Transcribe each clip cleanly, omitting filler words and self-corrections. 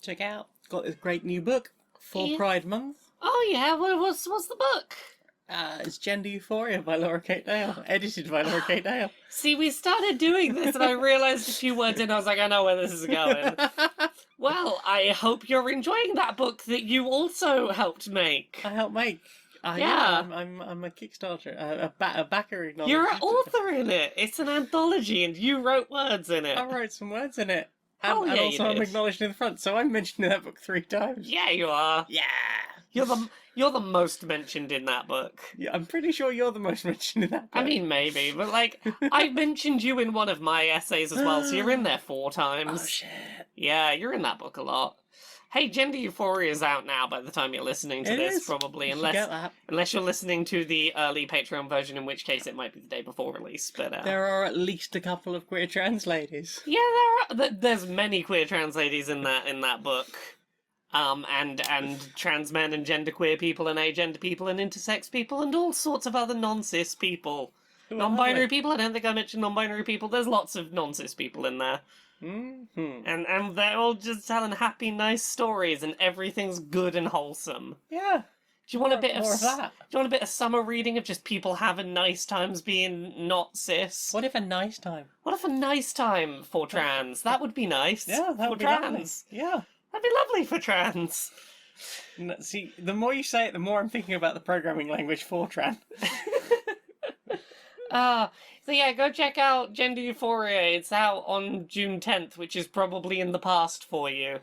check out. Got this great new book for Yeah. Pride Month. Oh yeah, what's the book? It's Gender Euphoria by Laura Kate Dale, edited by Laura Kate Dale. See, we started doing this and I realised a few words in, I was like, I know where this is going. Well, I hope you're enjoying that book that you also helped make. I helped make. Yeah. I'm a Kickstarter, a backer. You're an author in it. It's an anthology and you wrote words in it. I wrote some words in it. Hell And yeah, also you I'm did. acknowledged in the front, so I'm mentioned in that book 3 times. Yeah, you are. Yeah. You're the most mentioned in that book. Yeah, I'm pretty sure you're the most mentioned in that book. I mean, maybe, but like, I mentioned you in one of my essays as well, so you're in there 4 times. Oh shit. Yeah, you're in that book a lot. Hey, Gender Euphoria is out now by the time you're listening to It this, is. probably, You should get that. unless you're listening to the early Patreon version, in which case it might be the day before release. But There are at least a couple of queer trans ladies. yeah, there's many queer trans ladies in that book, and trans men and genderqueer people and agender people and intersex people and all sorts of other non-cis people. Who are Non-binary lovely. people. I don't think I mentioned non-binary people. There's lots of non-cis people in there. Mm-hmm. And they're all just telling happy, nice stories, and everything's good and wholesome. Yeah. Do you want a bit more of that? Do you want a bit of summer reading of just people having nice times being not cis? What if a nice time? What if a nice time for trans? That would be nice. Yeah, that for would be trans. lovely. Yeah. That'd be lovely for trans. See, the more you say it, the more I'm thinking about the programming language Fortran. So yeah, go check out Gender Euphoria. It's out on June 10th, which is probably in the past for you.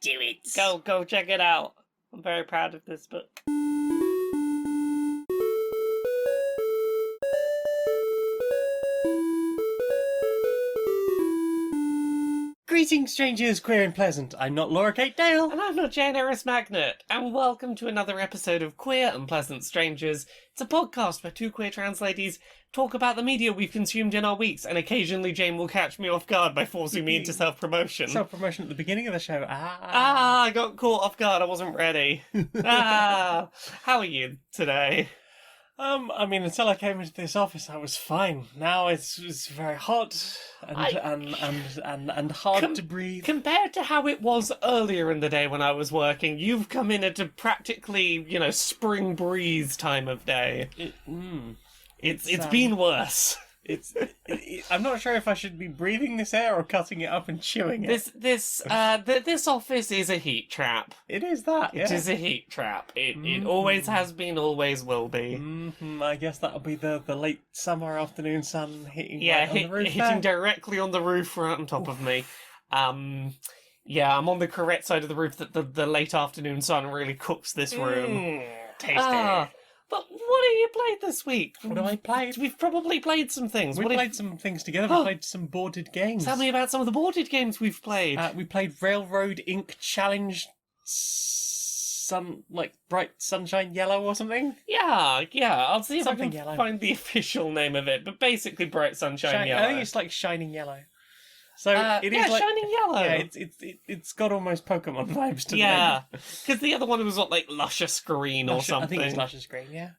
Do it. Go check it out. I'm very proud of this book. Greetings, strangers, queer and pleasant. I'm not Laura Kate Dale. And I'm not Jane Eris Magnet, and welcome to another episode of Queer and Pleasant Strangers. It's a podcast where 2 queer trans ladies talk about the media we've consumed in our weeks, and occasionally Jane will catch me off guard by forcing me into self-promotion. Self-promotion at the beginning of the show. I got caught off guard, I wasn't ready. How are you today? I mean, until I came into this office, I was fine. Now it's very hot and hard to breathe. Compared to how it was earlier in the day when I was working, you've come in at a practically, spring breeze time of day. It's been worse. I'm not sure if I should be breathing this air or cutting it up and chewing it. This office is a heat trap. It is that. It yeah. is a heat trap. It always has been, always will be. I guess that'll be the late summer afternoon sun hitting Yeah, right on the roof hitting there. directly on the roof right on top of me. Yeah, I'm on the correct side of the roof that the late afternoon sun really cooks this room. Tasty. But what have you played this week? What have I played? We've probably played some things. We What have- played some things together. We played some boarded games. Tell me about some of the boarded games we've played. We played Railroad Ink Challenge Bright Sunshine Yellow or something. Yeah, I'll see if Something I can yellow. find the official name of it, but basically Bright Sunshine Yellow. I think it's like Shining Yellow. So it is yeah, like Shining Yellow. Yeah, it's got almost Pokemon vibes to Yeah, because the other one was what, like Luscious Green or something. I think it's Luscious Green, yeah.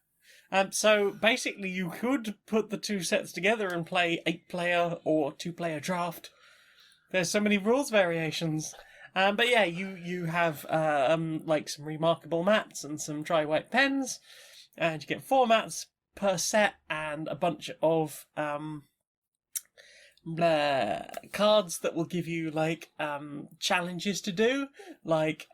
So basically you could put the 2 sets together and play 8-player or 2-player draft. There's so many rules variations. But yeah, you have like some remarkable mats and some dry white pens, and you get 4 mats per set and a bunch of cards that will give you like challenges to do, like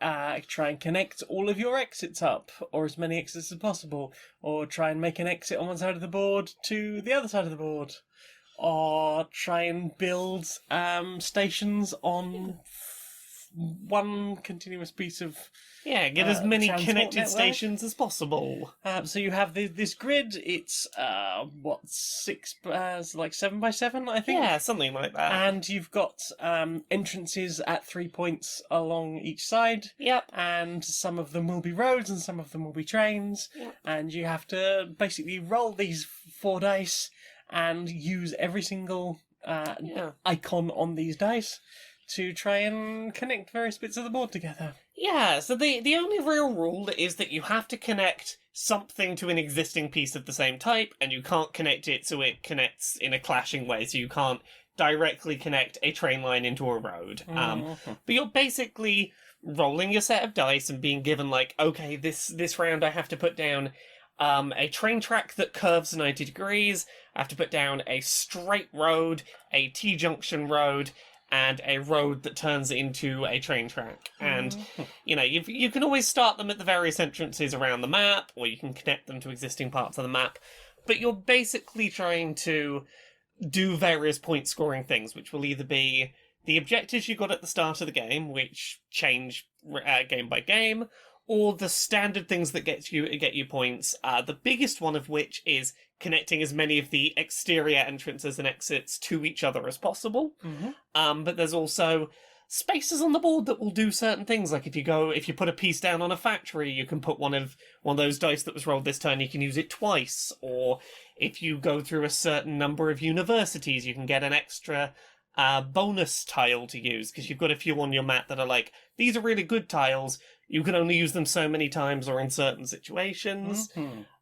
try and connect all of your exits up, or as many exits as possible, or try and make an exit on one side of the board to the other side of the board, or try and build stations on one continuous piece of get as many transport connected network. stations as possible. So you have this grid. It's 6 like 7 by 7, I think. Yeah, something like that. And you've got entrances at 3 points along each side. Yep. And some of them will be roads and some of them will be trains. Yep. And you have to basically roll these 4 dice and use every single icon on these dice to try and connect various bits of the board together. Yeah, so the only real rule is that you have to connect something to an existing piece of the same type, and you can't connect it so it connects in a clashing way, so you can't directly connect a train line into a road. But you're basically rolling your set of dice and being given, like, okay, this round I have to put down a train track that curves 90 degrees, I have to put down a straight road, a T-junction road, and a road that turns into a train track. And, you can always start them at the various entrances around the map, or you can connect them to existing parts of the map, but you're basically trying to do various point-scoring things, which will either be the objectives you got at the start of the game, which change game by game, or the standard things that get you points, the biggest one of which is connecting as many of the exterior entrances and exits to each other as possible. But there's also spaces on the board that will do certain things, like if you put a piece down on a factory, you can put one of those dice that was rolled this turn, you can use it twice, or if you go through a certain number of universities, you can get an extra bonus tile to use, because you've got a few on your map that are like, these are really good tiles, you can only use them so many times or in certain situations.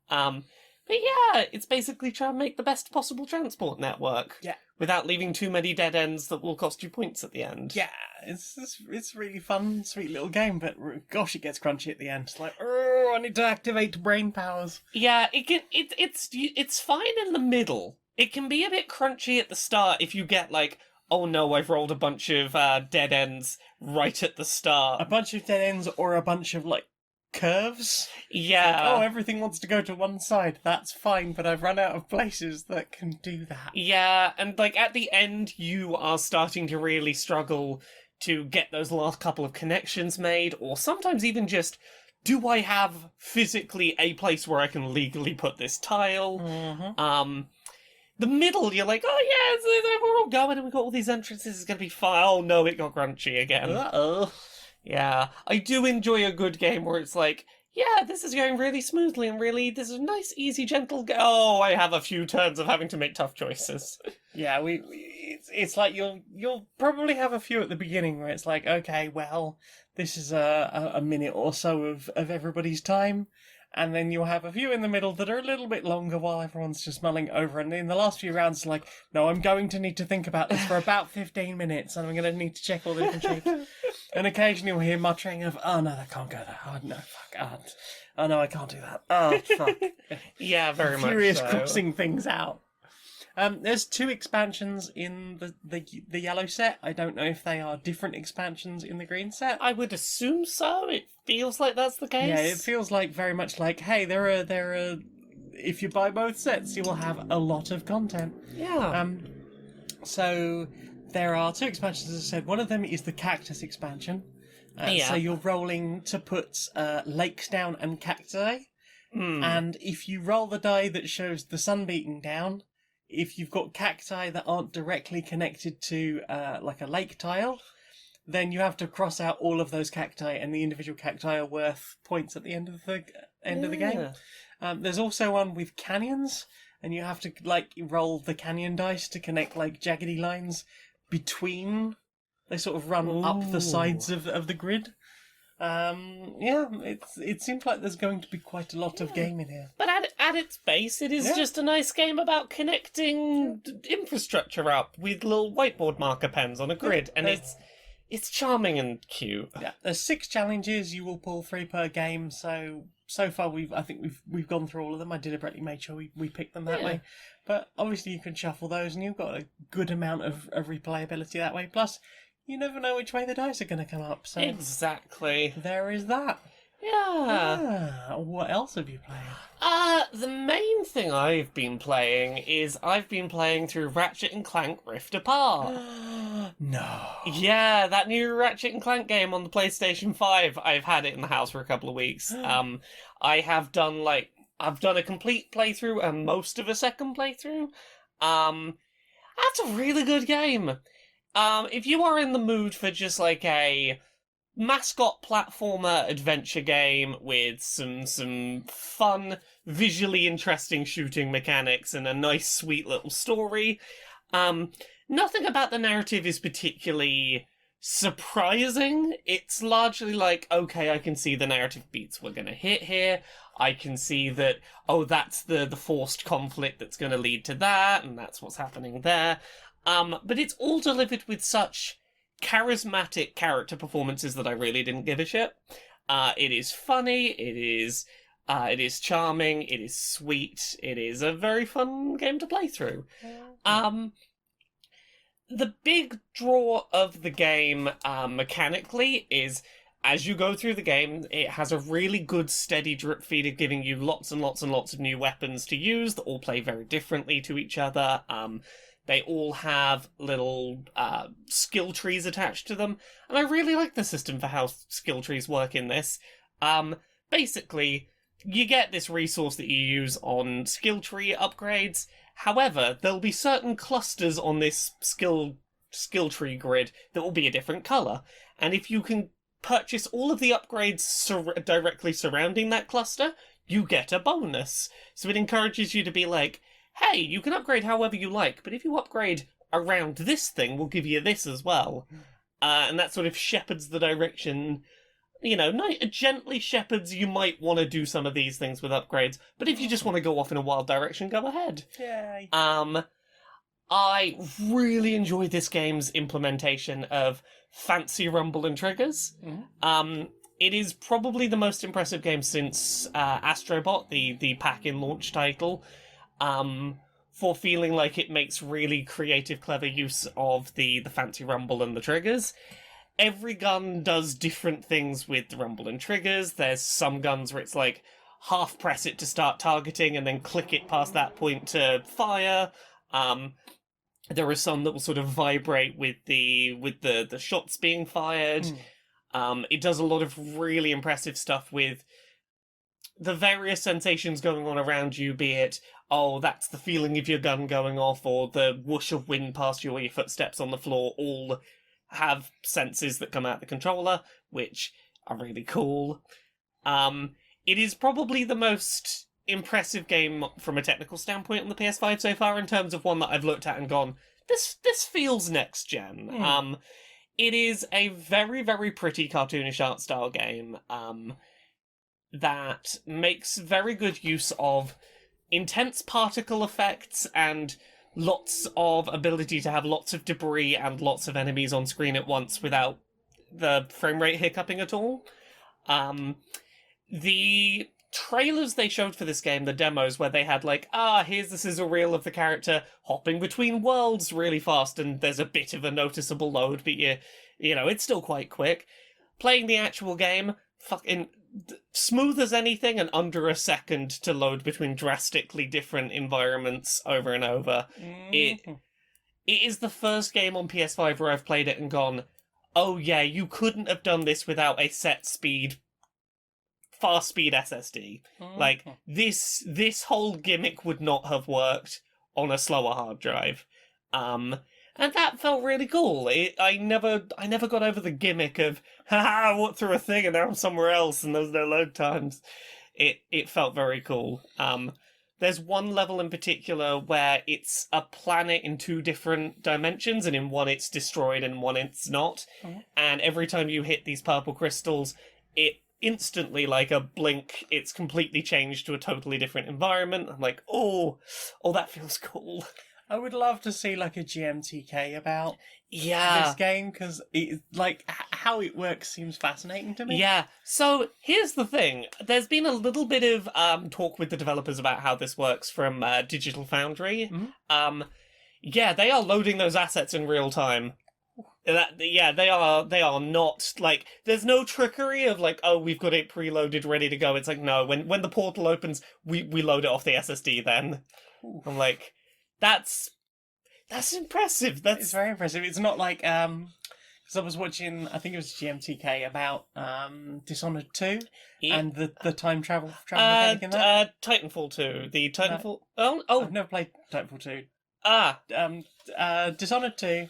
But yeah, it's basically trying to make the best possible transport network. Yeah. Without leaving too many dead ends that will cost you points at the end. Yeah, it's really fun, sweet little game, but gosh, it gets crunchy at the end. It's like, oh, I need to activate brain powers. Yeah, it's fine in the middle. It can be a bit crunchy at the start if you get like, oh no, I've rolled a bunch of dead ends right at the start. A bunch of dead ends or a bunch of, like, curves. Yeah. Like, oh, everything wants to go to one side. That's fine, but I've run out of places that can do that. Yeah, and like at the end, you are starting to really struggle to get those last couple of connections made, or sometimes even just, do I have physically a place where I can legally put this tile? The middle, you're like, oh yeah, we're all going and we've got all these entrances, it's gonna be fine. Oh no, it got crunchy again. Uh-oh. Yeah, I do enjoy a good game where it's like, yeah, this is going really smoothly and really, this is a nice, easy, gentle Oh, I have a few turns of having to make tough choices. Yeah, it's like you'll probably have a few at the beginning where it's like, okay, well, this is a minute or so of everybody's time, and then you'll have a few in the middle that are a little bit longer while everyone's just mulling over, and in the last few rounds, it's like, no, I'm going to need to think about this for about 15 minutes, and I'm going to need to check all the different shapes. And occasionally you'll hear muttering of, oh no, that can't go there. Oh no, fuck. Oh no, I can't do that. Oh, fuck. Yeah, very much Furious so. crossing things out. There's 2 expansions in the yellow set. I don't know if they are different expansions in the green set. I would assume so. It feels like that's the case. Yeah, it feels like very much like, hey, there are. If you buy both sets, you will have a lot of content. Yeah. So there are 2 expansions, as I said. One of them is the Cactus expansion. So you're rolling to put lakes down and cacti. And if you roll the die that shows the sun beating down, if you've got cacti that aren't directly connected to like a lake tile, then you have to cross out all of those cacti, and the individual cacti are worth points at the end of the game. There's also one with canyons, and you have to like roll the canyon dice to connect like jaggedy lines between. They sort of run up the sides of the grid. It seems like there's going to be quite a lot of game in here. But at its base, it is just a nice game about connecting infrastructure up with little whiteboard marker pens on a grid, and it's charming and cute. Yeah, there's 6 challenges. You will pull 3 per game. So far, I think we've gone through all of them. I deliberately made sure we picked them that way. But obviously, you can shuffle those, and you've got a good amount of replayability that way. Plus, you never know which way the dice are going to come up. So exactly. There is that. Yeah. What else have you played? The main thing I've been playing is I've been playing through Ratchet and Clank Rift Apart. No. Yeah, that new Ratchet and Clank game on the PlayStation 5. I've had it in the house for a couple of weeks. I've done a complete playthrough and most of a second playthrough. That's a really good game. If you are in the mood for just like a mascot platformer adventure game with some fun, visually interesting shooting mechanics and a nice, sweet little story, nothing about the narrative is particularly surprising. It's largely like, okay, I can see the narrative beats we're going to hit here. I can see that, oh, that's the forced conflict that's going to lead to that, and that's what's happening there. But it's all delivered with such charismatic character performances that I really didn't give a shit. It is funny, it is charming, it is sweet, it is a very fun game to play through. The big draw of the game, mechanically, is as you go through the game, it has a really good steady drip feed of giving you lots and lots and lots of new weapons to use that all play very differently to each other. They all have little skill trees attached to them, and I really like the system for how skill trees work in this. Basically, you get this resource that you use on skill tree upgrades. However, there'll be certain clusters on this skill tree grid that will be a different colour, and if you can purchase all of the upgrades directly surrounding that cluster, you get a bonus. So it encourages you to be like, hey, you can upgrade however you like, but if you upgrade around this thing, we'll give you this as well. And that sort of shepherds the direction. Gently shepherds, you might want to do some of these things with upgrades, but if you just want to go off in a wild direction, go ahead. Yay. I really enjoyed this game's implementation of fancy rumble and triggers. It is probably the most impressive game since Astrobot, the pack-in launch title, for feeling like it makes really creative, clever use of the fancy rumble and the triggers. Every gun does different things with the rumble and triggers. There's some guns where it's like half press it to start targeting and then click it past that point to fire. There are some that will sort of vibrate with the shots being fired. It does a lot of really impressive stuff with the various sensations going on around you, be it, oh, that's the feeling of your gun going off, or the whoosh of wind past you, or your footsteps on the floor, all have senses that come out the controller, which are really cool. It is probably the most impressive game from a technical standpoint on the PS5 so far, in terms of one that I've looked at and gone, this feels next gen. It is a very, very pretty cartoonish art style game that makes very good use of intense particle effects and lots of ability to have lots of debris and lots of enemies on screen at once without the frame rate hiccuping at all. The trailers they showed for this game, the demos, where they had like, here's the sizzle reel of the character hopping between worlds really fast, and there's a bit of a noticeable load, but it's still quite quick. Playing the actual game, fucking smooth as anything, and under a second to load between drastically different environments over and over. It is the first game on PS5 where I've played it and gone, oh yeah, you couldn't have done this without a set speed, fast speed SSD. Like, this whole gimmick would not have worked on a slower hard drive. And that felt really cool. I never got over the gimmick of, haha, I walked through a thing and now I'm somewhere else and there's no load times. It felt very cool. There's one level in particular where it's a planet in two different dimensions, and in one it's destroyed and one it's not. And every time you hit these purple crystals, it instantly, like a blink, it's completely changed to a totally different environment. I'm like, oh, that feels cool. I would love to see like a GMTK about this game, because how it works seems fascinating to me. Yeah, so here's the thing. There's been a little bit of talk with the developers about how this works from Digital Foundry. They are loading those assets in real time. They are not, like, there's no trickery of like, oh, we've got it preloaded, ready to go. It's like, no, when the portal opens, we load it off the SSD then. Ooh. I'm like, that's impressive. It's very impressive. It's not like, because I was watching, I think it was GMTK about Dishonored 2 and the time travel mechanic in that. Titanfall 2. The Titanfall... I've never played Titanfall 2. Dishonored 2,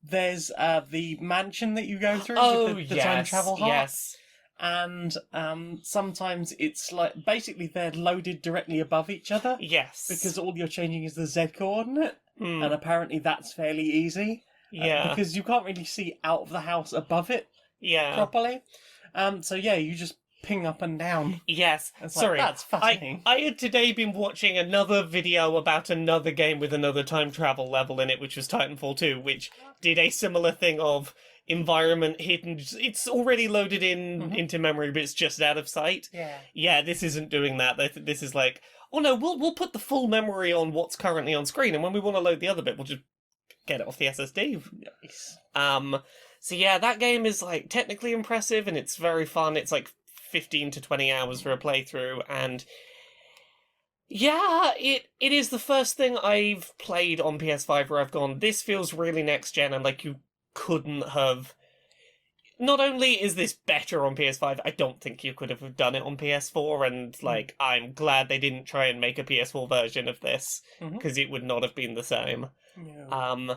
there's the mansion that you go through with the time travel heart. Yes. And sometimes it's like, basically they're loaded directly above each other. Yes. Because all you're changing is the Z coordinate. And apparently that's fairly easy. Yeah. Because you can't really see out of the house above it properly. You just ping up and down. Yes. Sorry, that's fascinating. I had today been watching another video about another game with another time travel level in it, which was Titanfall 2, which did a similar thing of, environment hidden. It's already loaded in into memory, but it's just out of sight. Yeah. This isn't doing that. This is like, oh no, we'll put the full memory on what's currently on screen, and when we want to load the other bit, we'll just get it off the SSD. Nice. So yeah, that game is like technically impressive, and it's very fun. It's like 15 to 20 hours for a playthrough, and yeah, it is the first thing I've played on PS5 where I've gone, this feels really next gen, and like you couldn't have. Not only is this better on PS5, I don't think you could have done it on PS4, and like I'm glad they didn't try and make a PS4 version of this because it would not have been the same. No.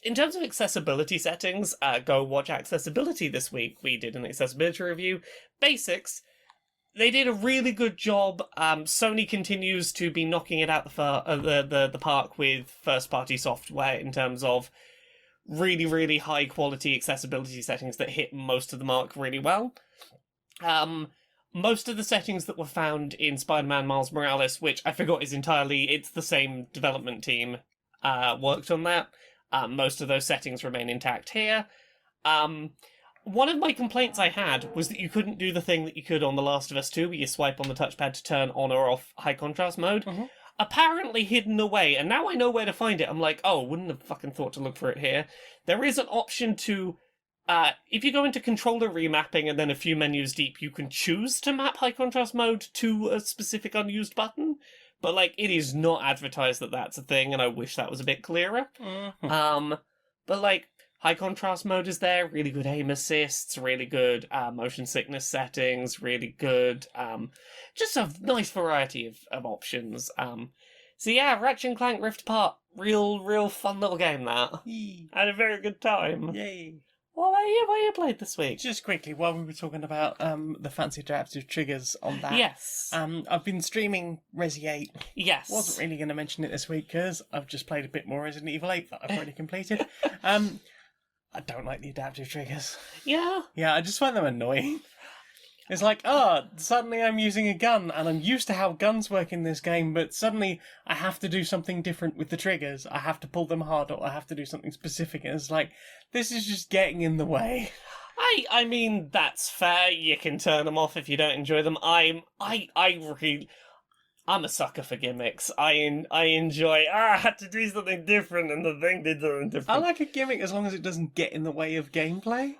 In terms of accessibility settings, go watch accessibility this week. We did an accessibility review. Basics. They did a really good job. Sony continues to be knocking it out the park with first-party software in terms of really, really high-quality accessibility settings that hit most of the mark really well. Most of the settings that were found in Spider-Man Miles Morales, which I forgot is it's the same development team, worked on that. Most of those settings remain intact here. One of my complaints I had was that you couldn't do the thing that you could on The Last of Us 2, where you swipe on the touchpad to turn on or off high contrast mode. Apparently hidden away, and now I know where to find it. I'm like, oh, wouldn't have fucking thought to look for it here. There is an option to, if you go into controller remapping and then a few menus deep, you can choose to map high contrast mode to a specific unused button. But, like, it is not advertised that that's a thing, and I wish that was a bit clearer. But, like, high contrast mode is there, really good aim assists, really good motion sickness settings, really good, just a nice variety of options. So yeah, Ratchet and Clank Rift Apart, real fun little game that. Had a very good time. Yay. What you played this week? Just quickly, while we were talking about the fancy adaptive triggers on that. Yes. I've been streaming Resi 8. Yes. Wasn't really going to mention it this week because I've just played a bit more Resident Evil 8 that I've already completed. I don't like the adaptive triggers. Yeah? Yeah, I just find them annoying. It's like, suddenly I'm using a gun, and I'm used to how guns work in this game, but suddenly I have to do something different with the triggers. I have to pull them hard, or I have to do something specific, and it's like, this is just getting in the way. I mean, that's fair. You can turn them off if you don't enjoy them. I'm a sucker for gimmicks. I enjoy, I had to do something different, and the thing did something different. I like a gimmick as long as it doesn't get in the way of gameplay.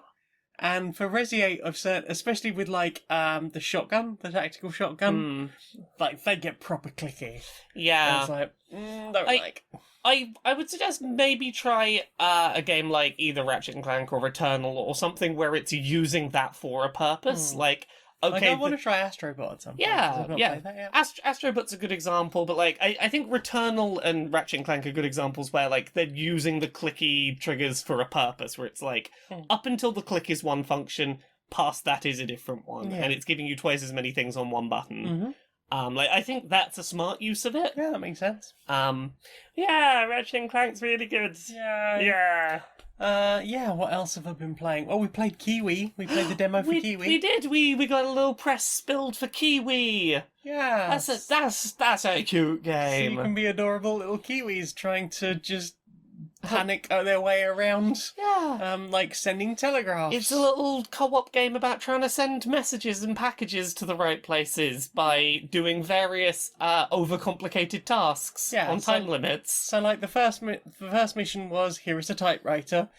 And for Resi 8, I've said, especially with, like, the shotgun, the tactical shotgun, like, they get proper clicky. Yeah. And it's like, I would suggest maybe try a game like either Ratchet and Clank or Returnal or something where it's using that for a purpose. Like, okay, I want to try Astrobot at some point. Yeah, 'cause I've not yeah. played that yet. Astrobot's a good example, but like I think Returnal and Ratchet and Clank are good examples where like they're using the clicky triggers for a purpose, where it's like up until the click is one function, past that is a different one, and it's giving you twice as many things on one button. Like I think that's a smart use of it. Yeah, that makes sense. Yeah, Ratchet and Clank's really good. Yeah. What else have I been playing? Well, we played Kiwi. We played the demo for Kiwi. We did. We got a little press spilled for Kiwi. Yeah. That's a cute game. So you can be adorable little Kiwis trying to just panic their way around. Yeah. Like sending telegraphs. It's a little co-op game about trying to send messages and packages to the right places by doing various overcomplicated tasks on time limits. So, like, the first mission was, here is a typewriter.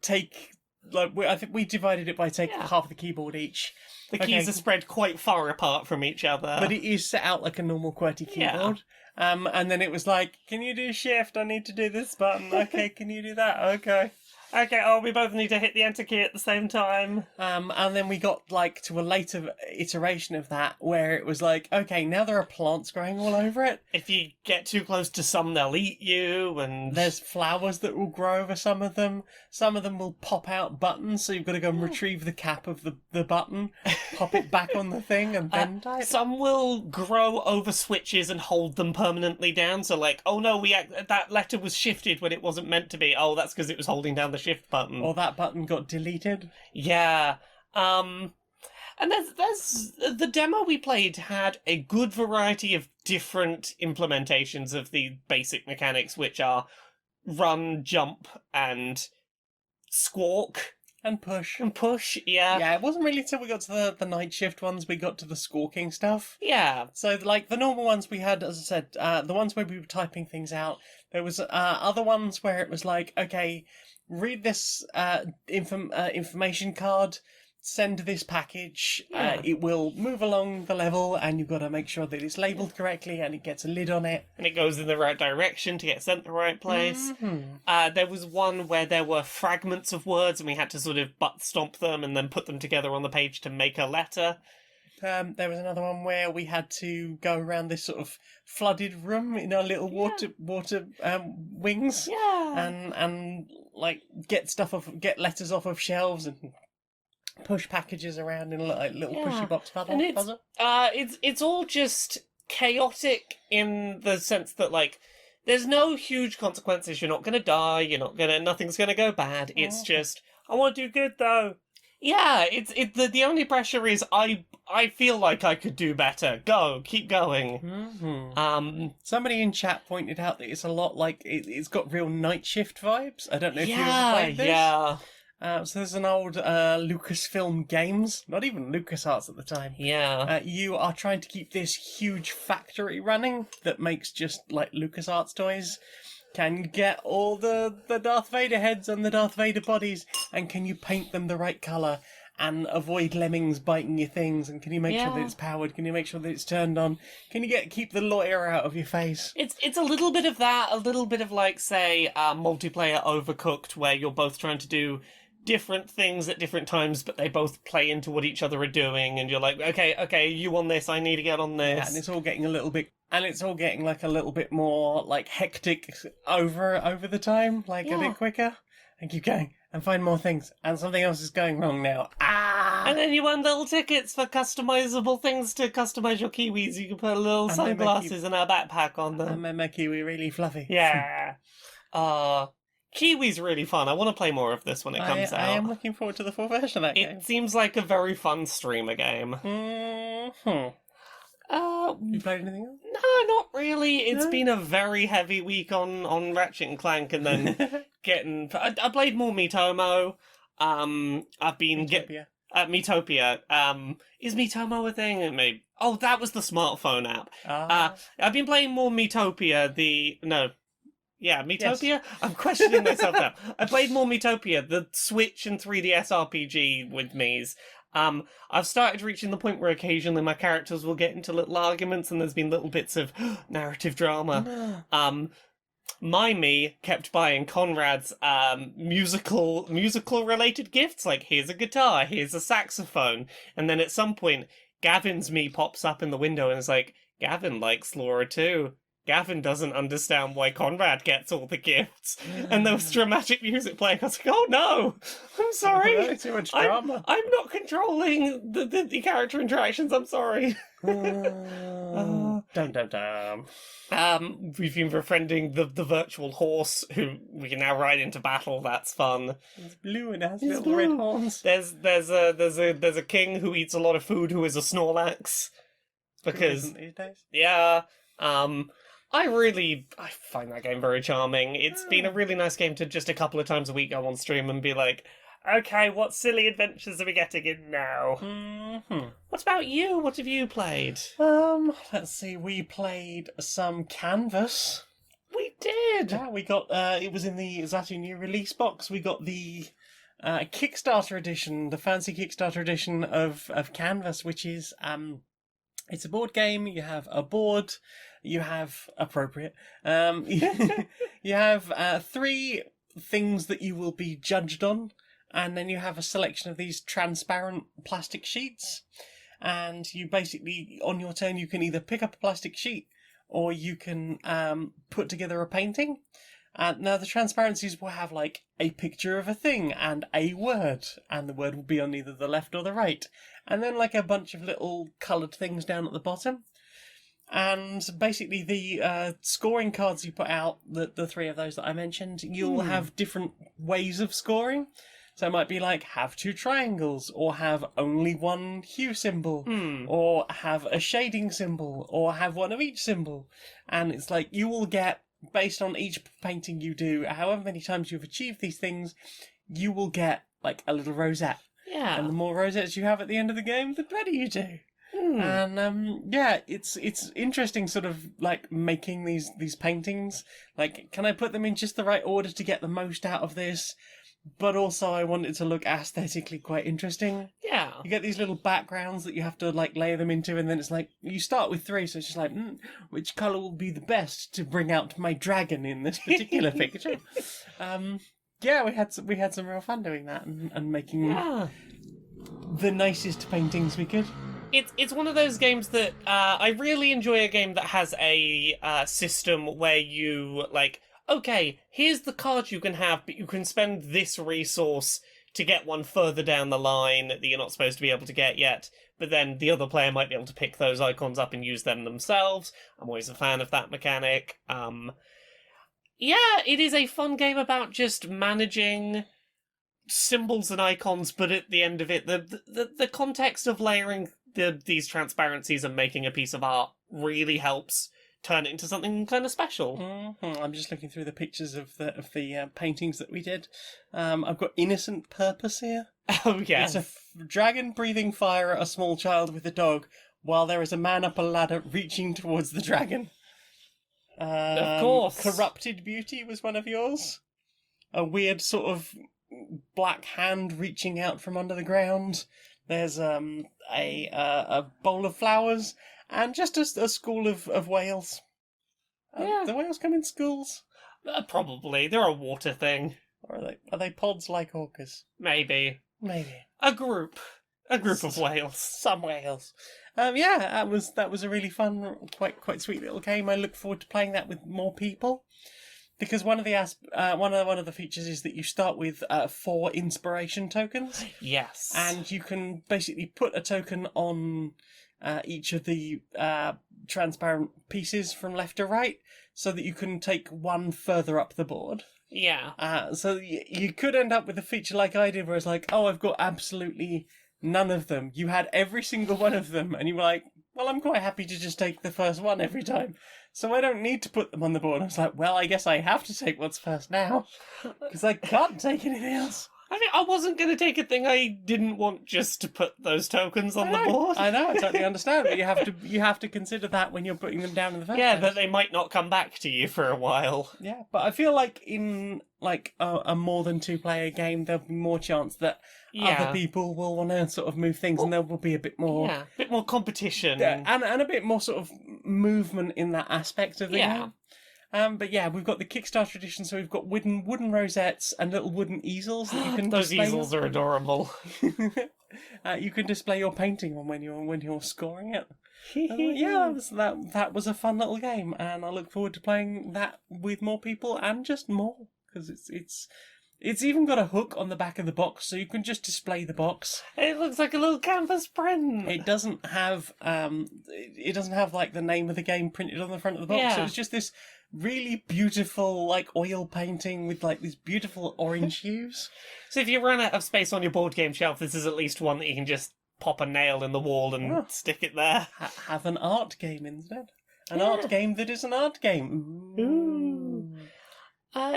I think we divided it by taking half of the keyboard each. The keys are spread quite far apart from each other. But it is set out like a normal QWERTY keyboard. And then it was like, can you do shift? I need to do this button. Okay, can you do that? Okay. Okay, we both need to hit the enter key at the same time. And then we got, like, to a later iteration of that, where it was like, okay, now there are plants growing all over it. If you get too close to some, they'll eat you, and... There's flowers that will grow over some of them. Some of them will pop out buttons, so you've got to go and retrieve the cap of the button, pop it back on the thing, and then type. Some will grow over switches and hold them permanently down, so like, oh no, that letter was shifted when it wasn't meant to be. Oh, that's because it was holding down the shift button. Or that button got deleted. Yeah. And there's the demo we played had a good variety of different implementations of the basic mechanics, which are run, jump, and squawk And push. and push. Yeah. Yeah, it wasn't really until we got to the night shift ones we got to the squawking stuff. Yeah. So, like, the normal ones we had, as I said, the ones where we were typing things out, there was other ones where it was like, okay, read this information card, send this package, Yeah. it will move along the level, and you've got to make sure that it's labelled correctly and it gets a lid on it. And it goes in the right direction to get sent the right place. Mm-hmm. There was one where there were fragments of words and we had to sort of butt stomp them and then put them together on the page to make a letter. There was another one where we had to go around this sort of flooded room in our little water wings, and like get letters off of shelves and push packages around in a little pushy box puzzle. It's all just chaotic in the sense that like there's no huge consequences. You're not gonna die. Nothing's gonna go bad. It's just I want to do good though. Yeah, the only pressure is I feel like I could do better. Keep going. Mm-hmm. Somebody in chat pointed out that it's a lot like it's got real night shift vibes. I don't know if you ever played this. Yeah. So there's an old Lucasfilm Games, not even LucasArts at the time. Yeah. You are trying to keep this huge factory running that makes just like LucasArts toys. Can you get all the Darth Vader heads and the Darth Vader bodies, and can you paint them the right colour and avoid lemmings biting your things, and can you make sure that it's powered? Can you make sure that it's turned on? Can you keep the lawyer out of your face? It's a little bit of that, a little bit of like, say, multiplayer Overcooked, where you're both trying to do different things at different times, but they both play into what each other are doing, and you're like, okay, you on this, I need to get on this. Yeah, and it's all getting like a little bit more like hectic over the time, like a bit quicker, and keep going and find more things, and something else is going wrong now. And then you won little tickets for customizable things to customize your kiwis. You can put little sunglasses and a backpack on them. And make my kiwi really fluffy. Yeah. Kiwi's really fun. I want to play more of this when it comes out. I am looking forward to the full version of that game. It seems like a very fun streamer game. Mm-hmm. You played anything else? No, not really. It's been a very heavy week on Ratchet and Clank, and then I played more Miitomo. I've been Miitopia. Is Miitomo a thing? Maybe. Oh, that was the smartphone app. I've been playing more Miitopia. Miitopia? Yes. I'm questioning myself now. I played more Miitopia, the Switch and 3DS RPG with Mii's. I've started reaching the point where occasionally my characters will get into little arguments and there's been little bits of narrative drama. My Mii kept buying Conrad's musical related gifts, like here's a guitar, here's a saxophone, and then at some point Gavin's Mii pops up in the window and is like, Gavin likes Laura too. Gavin doesn't understand why Conrad gets all the gifts. And there was dramatic music playing. I was like, oh no! I'm sorry! Too much drama. I'm not controlling the character interactions, I'm sorry. Dum dum dum. We've been befriending the virtual horse, who we can now ride into battle. That's fun. It's blue and it has little red horns. There's a king who eats a lot of food who is a Snorlax. Because these days? Yeah. I find that game very charming. It's been a really nice game to just a couple of times a week go on stream and be like, okay, what silly adventures are we getting in now? Mm-hmm. What about you? What have you played? Let's see. We played some Canvas. We did. Yeah, we got. It was in the Zatu new release box. We got the Kickstarter edition, the fancy Kickstarter edition of Canvas, which is it's a board game. You have a board. You have appropriate. You have 3 things that you will be judged on, and then you have a selection of these transparent plastic sheets. And you basically, on your turn, you can either pick up a plastic sheet or you can put together a painting. Now, the transparencies will have like a picture of a thing and a word, and the word will be on either the left or the right. And then like a bunch of little coloured things down at the bottom. And basically the scoring cards you put out, the 3 of those that I mentioned, you'll have different ways of scoring. So it might be like, have 2 triangles, or have only 1 hue symbol, or have a shading symbol, or have 1 of each symbol. And it's like, you will get, based on each painting you do, however many times you've achieved these things, you will get like a little rosette. Yeah. And the more rosettes you have at the end of the game, the better you do. And yeah, it's interesting sort of like making these paintings. Like, can I put them in just the right order to get the most out of this? But also I want it to look aesthetically quite interesting. Yeah. You get these little backgrounds that you have to like layer them into, and then it's like you start with 3, so it's just like which colour will be the best to bring out my dragon in this particular picture. Yeah, we had some real fun doing that and making the nicest paintings we could. It's one of those games that I really enjoy. A game that has a system where you like, okay, here's the card you can have, but you can spend this resource to get one further down the line that you're not supposed to be able to get yet. But then the other player might be able to pick those icons up and use them themselves. I'm always a fan of that mechanic. Yeah, it is a fun game about just managing symbols and icons, but at the end of it, the context of layering these transparencies and making a piece of art really helps turn it into something kind of special. Mm-hmm. I'm just looking through the pictures of the paintings that we did. I've got Innocent Purpose here. Oh, yeah. It's a dragon breathing fire at a small child with a dog, while there is a man up a ladder reaching towards the dragon. Of course. Corrupted Beauty was one of yours. A weird sort of black hand reaching out from under the ground. There's a bowl of flowers and just a school of whales. Yeah. Do whales come in schools? Probably. They're a water thing. Or are they pods like orcas? Maybe. Maybe. A group of whales. Some whales. Yeah, that was a really fun, quite sweet little game. I look forward to playing that with more people. Because one of the features is that you start with 4 inspiration tokens. Yes. And you can basically put a token on each of the transparent pieces from left to right, so that you can take one further up the board. Yeah. So you could end up with a feature like I did, where it's like, oh, I've got absolutely none of them. You had every single one of them, and you were like, well, I'm quite happy to just take the first one every time. So I don't need to put them on the board. I was like, well, I guess I have to take what's first now, because I can't take anything else. I mean, I wasn't going to take a thing I didn't want just to put those tokens on the board. I know, I totally understand, but you have to consider that when you're putting them down in the first place. That they might not come back to you for a while. Yeah, but I feel like in like a more than 2-player game, there'll be more chance that other people will want to sort of move things, and there will be a bit more... Yeah, a bit more competition. And a bit more sort of movement in that aspect of the game. But yeah, we've got the Kickstarter edition, so we've got wooden rosettes and little wooden easels that you can Those display. easels are adorable. You can display your painting on when you're scoring it. Yeah, that was a fun little game, and I look forward to playing that with more people and just more, because it's even got a hook on the back of the box, so you can just display the box. It looks like a little canvas print. It doesn't have like the name of the game printed on the front of the box. Yeah. So it's just this really beautiful like oil painting with like these beautiful orange hues. So if you run out of space on your board game shelf, this is at least one that you can just pop a nail in the wall and stick it there. Have an art game instead. An art game that is an art game. Ooh.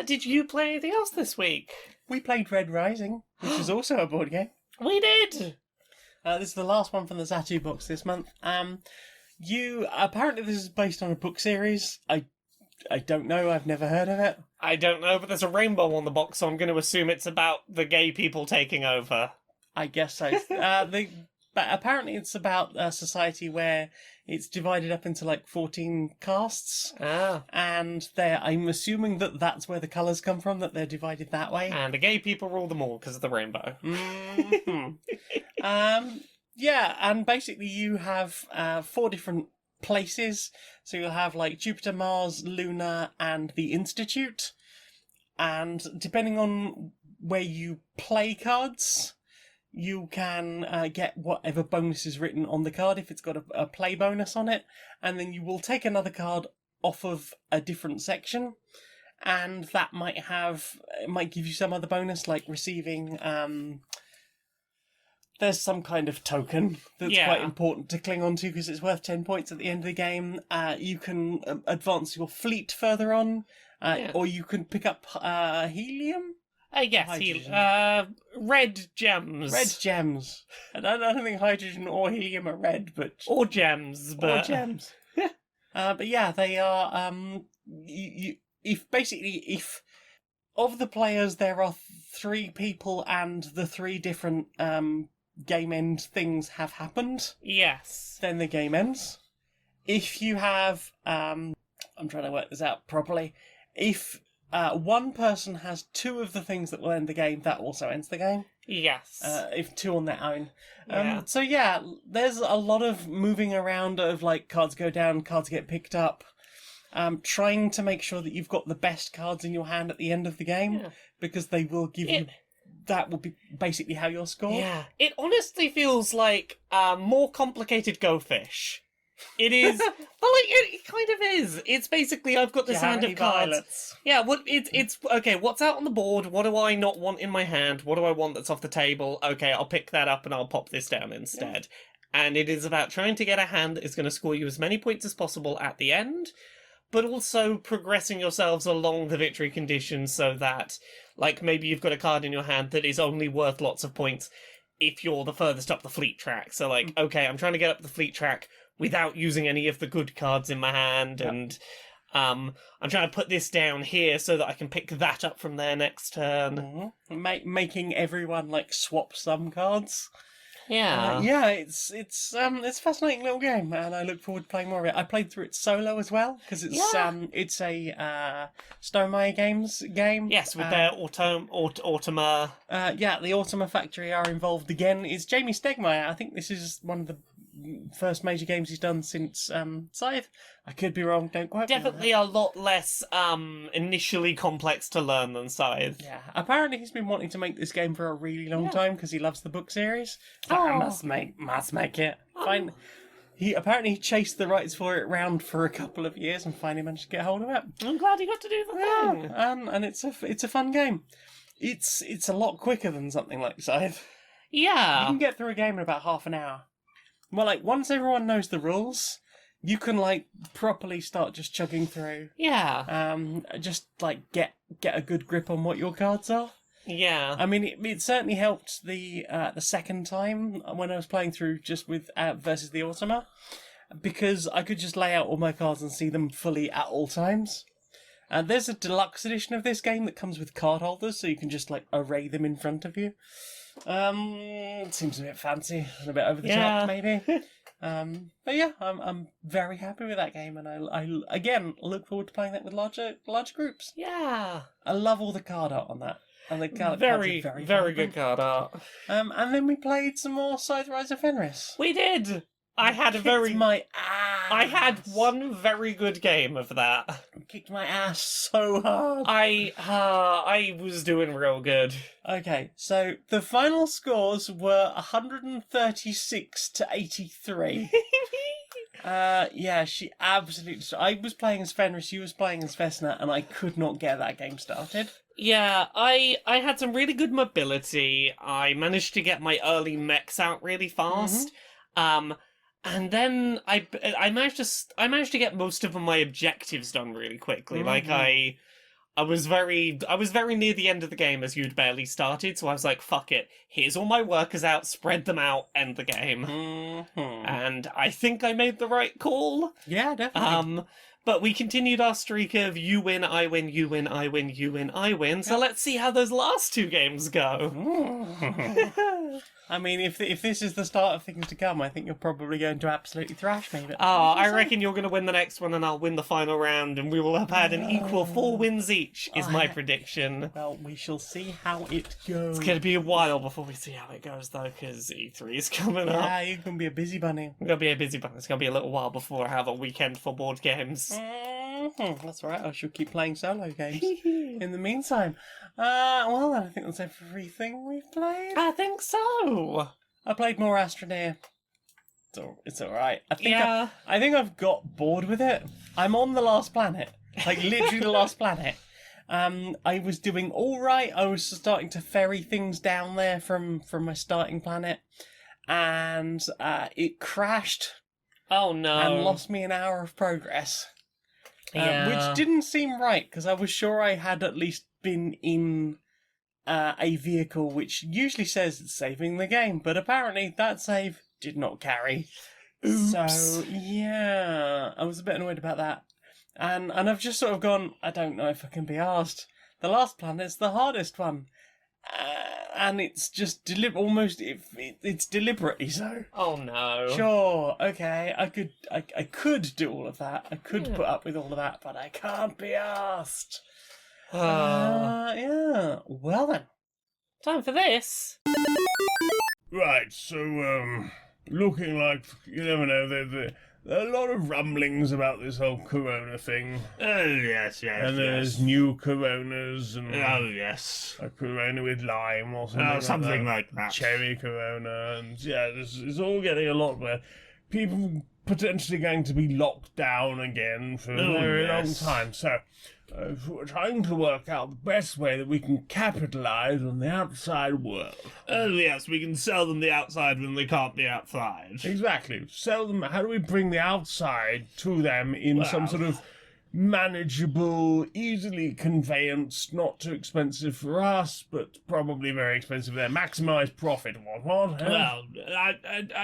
Did you play anything else this week? We played Red Rising, which is also a board game. We did! This is the last one from the Zatu box this month. Apparently this is based on a book series. I don't know, I've never heard of it. I don't know, but there's a rainbow on the box, so I'm going to assume it's about the gay people taking over. I guess so. But apparently it's about a society where it's divided up into like 14 castes. And I'm assuming that's where the colours come from, that they're divided that way. And the gay people rule them all because of the rainbow. Mm-hmm. Yeah, and basically you have 4 different places. So you'll have like Jupiter, Mars, Luna, and the Institute. And depending on where you play cards, you can get whatever bonus is written on the card if it's got a play bonus on it. And then you will take another card off of a different section. And that might give you some other bonus, like receiving... there's some kind of token that's quite important to cling on to because it's worth 10 points at the end of the game. You can advance your fleet further on, or you can pick up helium. Yes, Hydrogen. red gems. Red gems. And I don't think hydrogen or helium are red, but Or gems, or but... gems. But yeah, they are. If of the players there are 3 people and the 3 different game end things have happened, Yes. then the game ends. If you have, I'm trying to work this out properly. If one person has 2 of the things that will end the game, that also ends the game. Yes. If 2 on their own. Yeah. So yeah, there's a lot of moving around of like cards go down, cards get picked up. Trying to make sure that you've got the best cards in your hand at the end of the game, Yeah. because they will give you. That will be basically how you'll score. Yeah. It honestly feels like more complicated Go Fish. It is, but like it kind of is. It's basically I've got this hand of cards. Violets. Yeah, what it's okay. What's out on the board? What do I not want in my hand? What do I want that's off the table? Okay, I'll pick that up and I'll pop this down instead. And it is about trying to get a hand that is going to score you as many points as possible at the end, but also progressing yourselves along the victory conditions so that, like, maybe you've got a card in your hand that is only worth lots of points if you're the furthest up the fleet track. So, like, okay, I'm trying to get up the fleet track without using any of the good cards in my hand, and I'm trying to put this down here so that I can pick that up from there next turn. Making everyone like swap some cards. Yeah. Yeah, it's a fascinating little game, and I look forward to playing more of it. I played through it solo as well because it's a Stonemaier Games game. Yes, with their Automa. Yeah, the Automa Factory are involved again. It's Jamie Stegmaier. I think this is one of the first major games he's done since Scythe. I could be wrong. Don't quote me on that. Definitely a lot less initially complex to learn than Scythe. Yeah, apparently he's been wanting to make this game for a really long time because he loves the book series. So I must make it. Fine. He apparently chased the rights for it around for a couple of years and finally managed to get hold of it. I'm glad he got to do the thing. And it's a fun game. It's a lot quicker than something like Scythe. Yeah. You can get through a game in about half an hour. Well, like once everyone knows the rules, you can like properly start just chugging through. Yeah. Just like get a good grip on what your cards are. Yeah. I mean, it certainly helped the second time when I was playing through just with versus the Automa, because I could just lay out all my cards and see them fully at all times. There's a deluxe edition of this game that comes with card holders, so you can just like array them in front of you. It seems a bit fancy and a bit over the top, maybe. But yeah, I'm very happy with that game, and I again look forward to playing that with larger groups. Yeah. I love all the card art on that. And the card Very, cards are very good card art. And then we played some more Scythe Rise of Fenris. We did. I had my ass. I had one very good game of that. Kicked my ass so hard. I was doing real good. Okay, so the final scores were 136 to 83. Yeah, she absolutely. I was playing as Fenris, you was playing as Vesna, and I could not get that game started. Yeah, I had some really good mobility. I managed to get my early mechs out really fast. And then I managed to get most of my objectives done really quickly. Like I was very near the end of the game as you'd barely started, so I was like, fuck it. Here's all my workers out, spread them out, end the game. And I think I made the right call. Yeah, definitely. But we continued our streak of you win, I win, you win, I win, you win, I win. So let's see how those last 2 games go. I mean, if this is the start of things to come, I think you're probably going to absolutely thrash me. But I reckon you're going to win the next one and I'll win the final round, and we will have had an equal 4 wins each, is my prediction. Well, we shall see how it goes. It's going to be a while before we see how it goes, though, because E3 is coming up. Yeah, you can be a busy bunny. We're going to be a busy bunny. It's going to be a little while before I have a weekend for board games. That's all right. I shall keep playing solo games in the meantime. Well, I think that's everything we've played. I think so. I played more Astroneer. It's all right. I think I've got bored with it. I'm on the last planet, like literally the last planet. I was doing all right. I was starting to ferry things down there from my starting planet, and it crashed. Oh no! And lost me an hour of progress. Yeah. Which didn't seem right, because I was sure I had at least been in a vehicle which usually says it's saving the game, but apparently that save did not carry. Oops. So, yeah, I was a bit annoyed about that. And I've just sort of gone, I don't know if I can be asked. The last planet's the hardest one. And it's just it's deliberately so. Oh no. Sure, okay, I could do all of that. I could put up with all of that, but I can't be asked. Yeah. Well then. Time for this. Right, so, looking like, you never know, there are a lot of rumblings about this whole Corona thing. Oh, yes. And there's new Coronas and Oh, yes. a Corona with lime or something, Oh, something like like that. Cherry Corona, and yeah, it's all getting a lot where people potentially going to be locked down again for a very long time. So we're trying to work out the best way that we can capitalize on the outside world. Oh, yes, we can sell them the outside when they can't be outside. Exactly. Sell them. How do we bring the outside to them in some sort of manageable, easily conveyanced, not too expensive for us, but probably very expensive there. Maximise profit and whatnot. Well, I,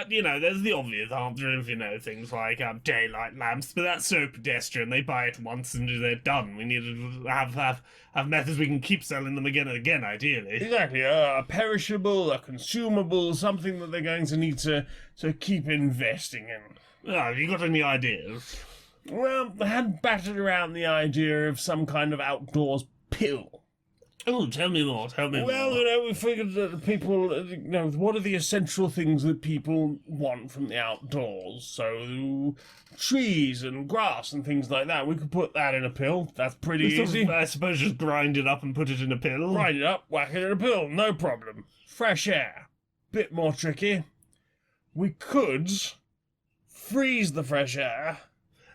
there's the obvious answer of, things like daylight lamps, but that's so pedestrian. They buy it once and they're done. We need to have methods we can keep selling them again and again, ideally. Exactly. A perishable, a consumable, something that they're going to need to keep investing in. Oh, have you got any ideas? Well, I had battered around the idea of some kind of outdoors pill. Oh, tell me more, Well, we figured that the people, what are the essential things that people want from the outdoors? So, trees and grass and things like that. We could put that in a pill. That's pretty easy. I suppose just grind it up and put it in a pill. Grind it up, whack it in a pill, no problem. Fresh air. Bit more tricky. We could freeze the fresh air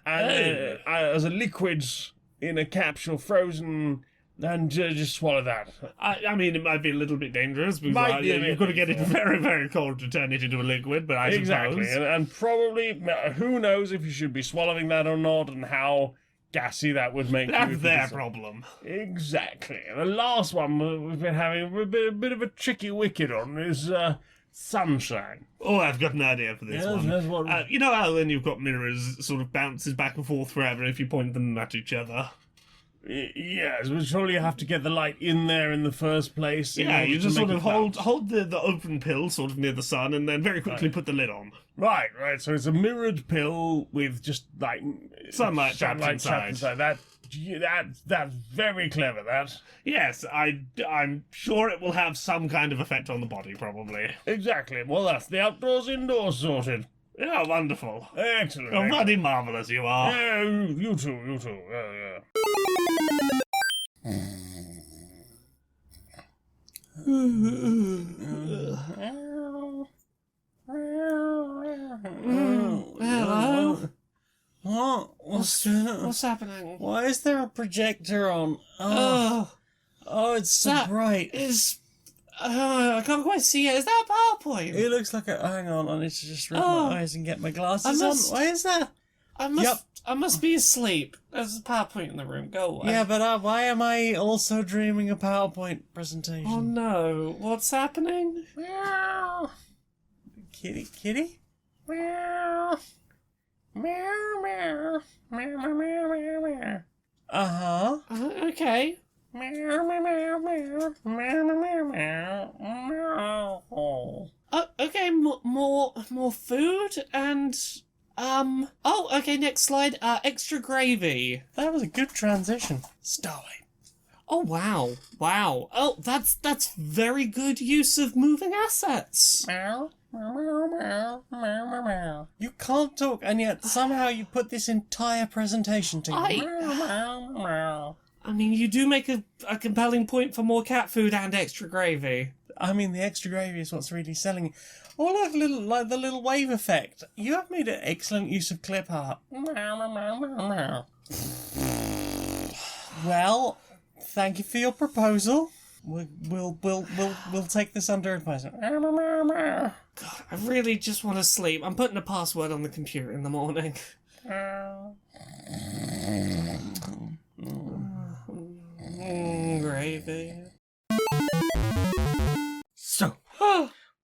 and as a liquid in a capsule, frozen, and just swallow that. I mean, it might be a little bit dangerous because you've got to get it very, very cold to turn it into a liquid, but I Exactly, suppose. and probably, who knows if you should be swallowing that or not, and how gassy that would make you. That's their problem. Exactly. The last one we've been having a bit of a tricky wicket on is sunshine. Oh, I've got an idea for this one. That's what... You know how when you've got mirrors sort of bounces back and forth forever if you point them at each other? Yes, but surely you have to get the light in there in the first place. Yeah, you just sort of hold the open pill sort of near the sun and then very quickly put the lid on. Right. So it's a mirrored pill with just like sunlight trapped inside. That's very clever. That. Yes, I'm sure it will have some kind of effect on the body, probably. Exactly. Well, that's the outdoors indoors sorted. Yeah, wonderful. Excellent. You're bloody marvellous, you are. Yeah, you too. Yeah. Hello? What? What's happening? Why is there a projector on? Oh, it's so that bright. I can't quite see it. Is that a PowerPoint? It looks like a... Hang on, I need to just rub my eyes and get my glasses I on. must- Why is that? I must be asleep. There's a PowerPoint in the room. Go away. Yeah, but why am I also dreaming a PowerPoint presentation? Oh no, what's happening? Meow. Kitty? Meow. Meow, meow. Meow, meow, meow, meow, meow. Uh-huh. Okay. Meow, meow, meow, meow. Meow, meow, meow, meow. Meow. Okay, more food and okay, next slide. Extra gravy. That was a good transition. Starlight. Oh wow. Oh, that's very good use of moving assets. Meow. Meow, meow, meow, meow, meow, meow. You can't talk, and yet somehow you put this entire presentation together. Meow, meow, meow. I mean, you do make a compelling point for more cat food and extra gravy. I mean, the extra gravy is what's really selling. Or like the little wave effect. You have made an excellent use of clip art. Well, thank you for your proposal. We'll take this under advisement. God, I really just want to sleep. I'm putting a password on the computer in the morning. Gravy.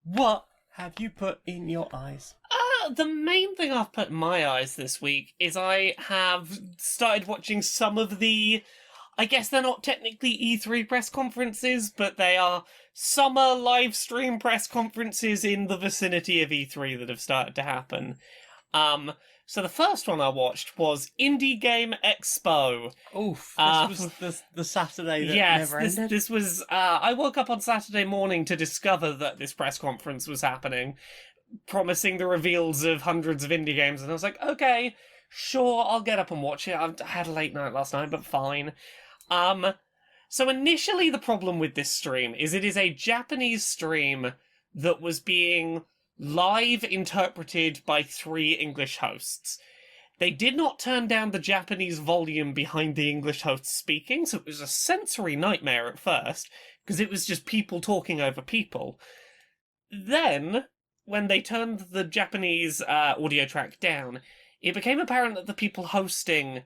What have you put in your eyes? The main thing I've put in my eyes this week is I have started watching some of the, I guess they're not technically E3 press conferences, but they are summer live stream press conferences in the vicinity of E3 that have started to happen. So the first one I watched was Indie Game Expo. Oof, this was the Saturday that Yes, never ended. this was. I woke up on Saturday morning to discover that this press conference was happening, promising the reveals of hundreds of indie games, and I was like, okay, sure, I'll get up and watch it. I had a late night last night, but fine. So initially the problem with this stream is it is a Japanese stream that was being live interpreted by 3 English hosts. They did not turn down the Japanese volume behind the English hosts speaking, so it was a sensory nightmare at first, because it was just people talking over people. Then, when they turned the Japanese audio track down, it became apparent that the people hosting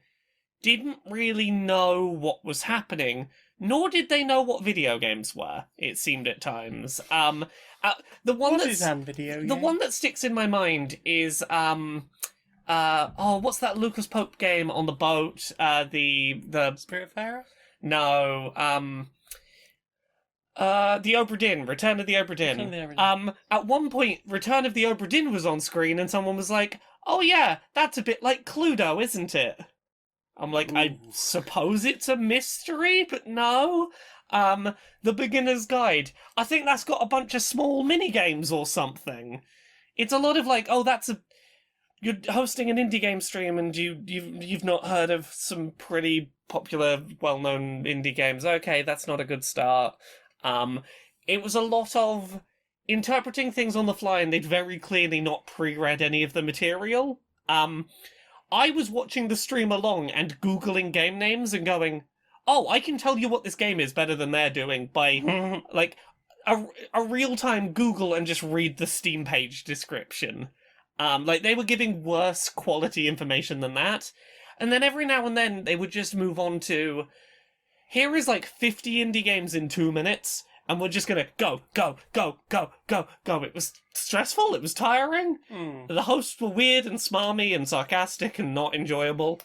didn't really know what was happening, nor did they know what video games were, it seemed at times. The one that sticks in my mind is what's that Lucas Pope game on the boat? The Spiritfarer? No, the Obra Dinn, Return of the Obra Dinn. At one point, Return of the Obra Dinn was on screen, and someone was like, "Oh yeah, that's a bit like Cluedo, isn't it?" I'm like, Ooh. I suppose it's a mystery, but no. The Beginner's Guide. I think that's got a bunch of small mini games or something. It's a lot of like, oh, you're hosting an indie game stream and you've not heard of some pretty popular, well-known indie games. Okay, that's not a good start. It was a lot of interpreting things on the fly, and they'd very clearly not pre-read any of the material. I was watching the stream along and Googling game names and going, oh, I can tell you what this game is better than they're doing by, like, a real-time Google and just read the Steam page description. Like, they were giving worse quality information than that. And then every now and then, they would just move on to, here is, like, 50 indie games in 2 minutes, and we're just gonna go. It was stressful, it was tiring. The hosts were weird and smarmy and sarcastic and not enjoyable.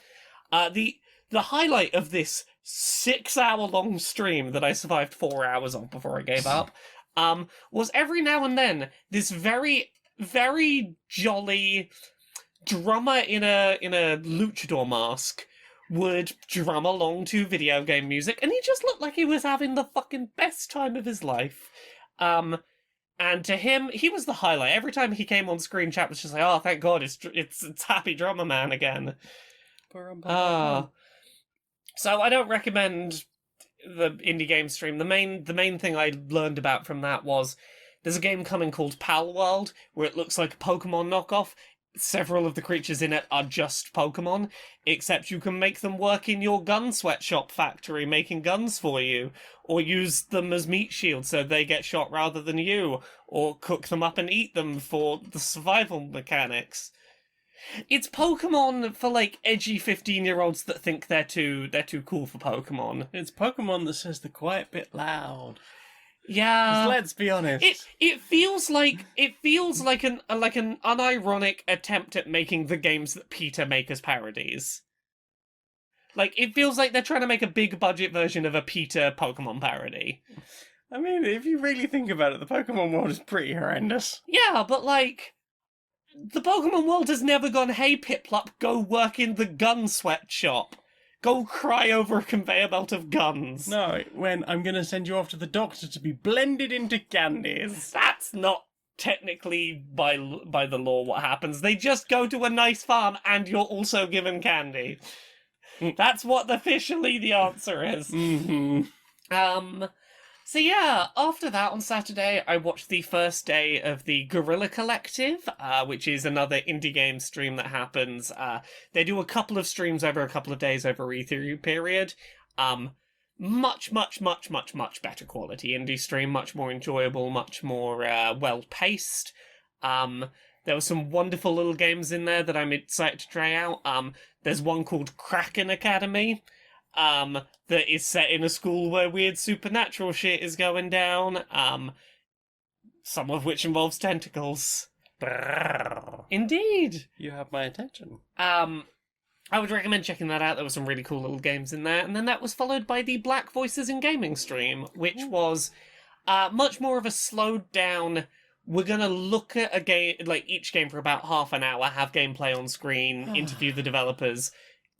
The highlight of this 6-hour-long stream that I survived 4 hours of before I gave up, was every now and then this very, very jolly drummer in a luchador mask would drum along to video game music, and he just looked like he was having the fucking best time of his life. And to him, he was the highlight. Every time he came on screen, chat was just like, oh, thank God, it's Happy Drummer Man again. So I don't recommend the indie game stream. The main thing I learned about from that was there's a game coming called Pal World, where it looks like a Pokemon knockoff. Several of the creatures in it are just Pokemon, except you can make them work in your gun sweatshop factory making guns for you, or use them as meat shields so they get shot rather than you, or cook them up and eat them for the survival mechanics. It's Pokemon for, like, edgy 15-year-olds that think they're too cool for Pokemon. It's Pokemon that says the quiet bit loud. Yeah. 'Cause let's be honest. It feels like an unironic attempt at making the games that PETA make as parodies. Like, it feels like they're trying to make a big budget version of a PETA Pokemon parody. I mean, if you really think about it, the Pokemon world is pretty horrendous. Yeah, but like, the Pokemon world has never gone, hey Piplup, go work in the gun sweatshop. Go cry over a conveyor belt of guns. No, when I'm going to send you off to the doctor to be blended into candies. That's not technically by the law what happens. They just go to a nice farm and you're also given candy. That's what officially the answer is. Mm-hmm. So yeah, after that on Saturday, I watched the first day of the Guerrilla Collective, which is another indie game stream that happens. They do a couple of streams over a couple of days over a E3 period. Much better quality indie stream, much more enjoyable, much more well-paced. There were some wonderful little games in there that I'm excited to try out. There's one called Kraken Academy, that is set in a school where weird supernatural shit is going down. some of which involves tentacles. Indeed. You have my attention. I would recommend checking that out. There were some really cool little games in there. And then that was followed by the Black Voices in Gaming stream, which was much more of a slowed down... We're going to look at a game, like each game for about half an hour, have gameplay on screen, interview the developers,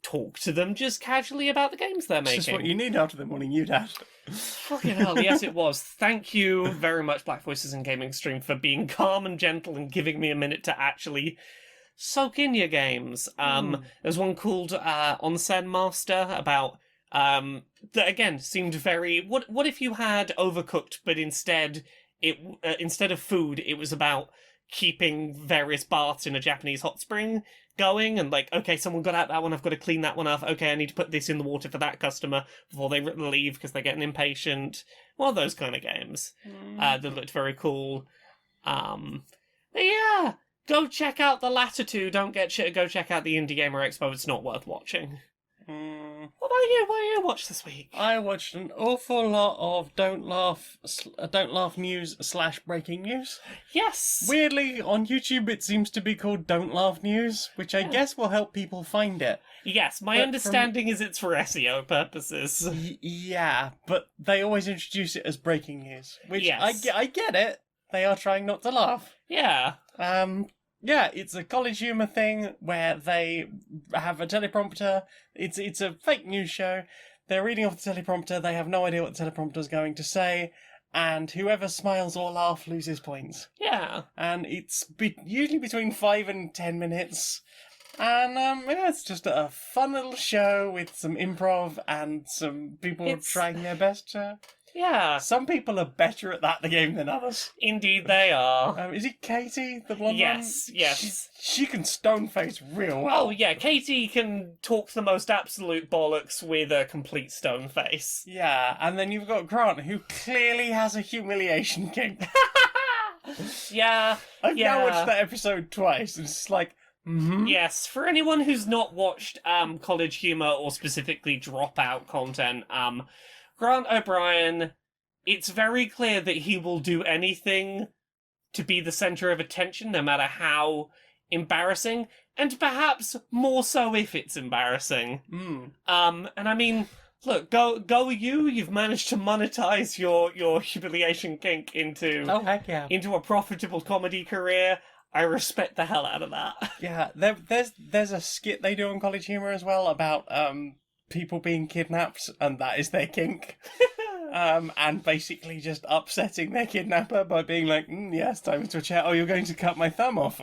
talk to them just casually about the games they're making. It's just what you need after the morning you'd had. Fucking hell, yes it was. Thank you very much, Black Voices in Gaming stream, for being calm and gentle and giving me a minute to actually soak in your games. There's one called Onsen Master about that again seemed very. What if you had Overcooked, but instead of food, it was about keeping various baths in a Japanese hot spring going, and like, okay, someone got out that one, I've got to clean that one off. Okay, I need to put this in the water for that customer before they leave because they're getting impatient. One of those kind of games that looked very cool. But yeah, go check out the latter two. Don't get shit. Go check out the Indie Gamer Expo. It's not worth watching. What about you? What did you watch this week? I watched an awful lot of Don't Laugh news / breaking news. Yes. Weirdly, on YouTube it seems to be called Don't Laugh News, which I guess will help people find it. Yes, my But understanding is it's for SEO purposes. Yeah, but they always introduce it as breaking news, which Yes. I get it. They are trying not to laugh. Yeah. Yeah, it's a college humour thing where they have a teleprompter. It's a fake news show. They're reading off the teleprompter. They have no idea what the teleprompter's going to say, and whoever smiles or laughs loses points. Yeah. And it's usually between 5 and 10 minutes. And yeah, it's just a fun little show with some improv and some people trying their best to... Yeah. Some people are better at the game than others. Indeed they are. Is it Katie, the blonde Yes, one? yes. She can stone face real well. Oh yeah, Katie can talk the most absolute bollocks with a complete stone face. Yeah, and then you've got Grant, who clearly has a humiliation kink. Yeah. I've now watched that episode twice, and it's just like, Yes, for anyone who's not watched college humor or specifically dropout content, Grant O'Brien, it's very clear that he will do anything to be the centre of attention, no matter how embarrassing, and perhaps more so if it's embarrassing. And I mean, look, go you! You've managed to monetize your humiliation kink into heck yeah, into a profitable comedy career. I respect the hell out of that. Yeah, there's a skit they do on College Humor as well about people being kidnapped, and that is their kink. And basically just upsetting their kidnapper by being like, yes, time to a chat. Oh, you're going to cut my thumb off.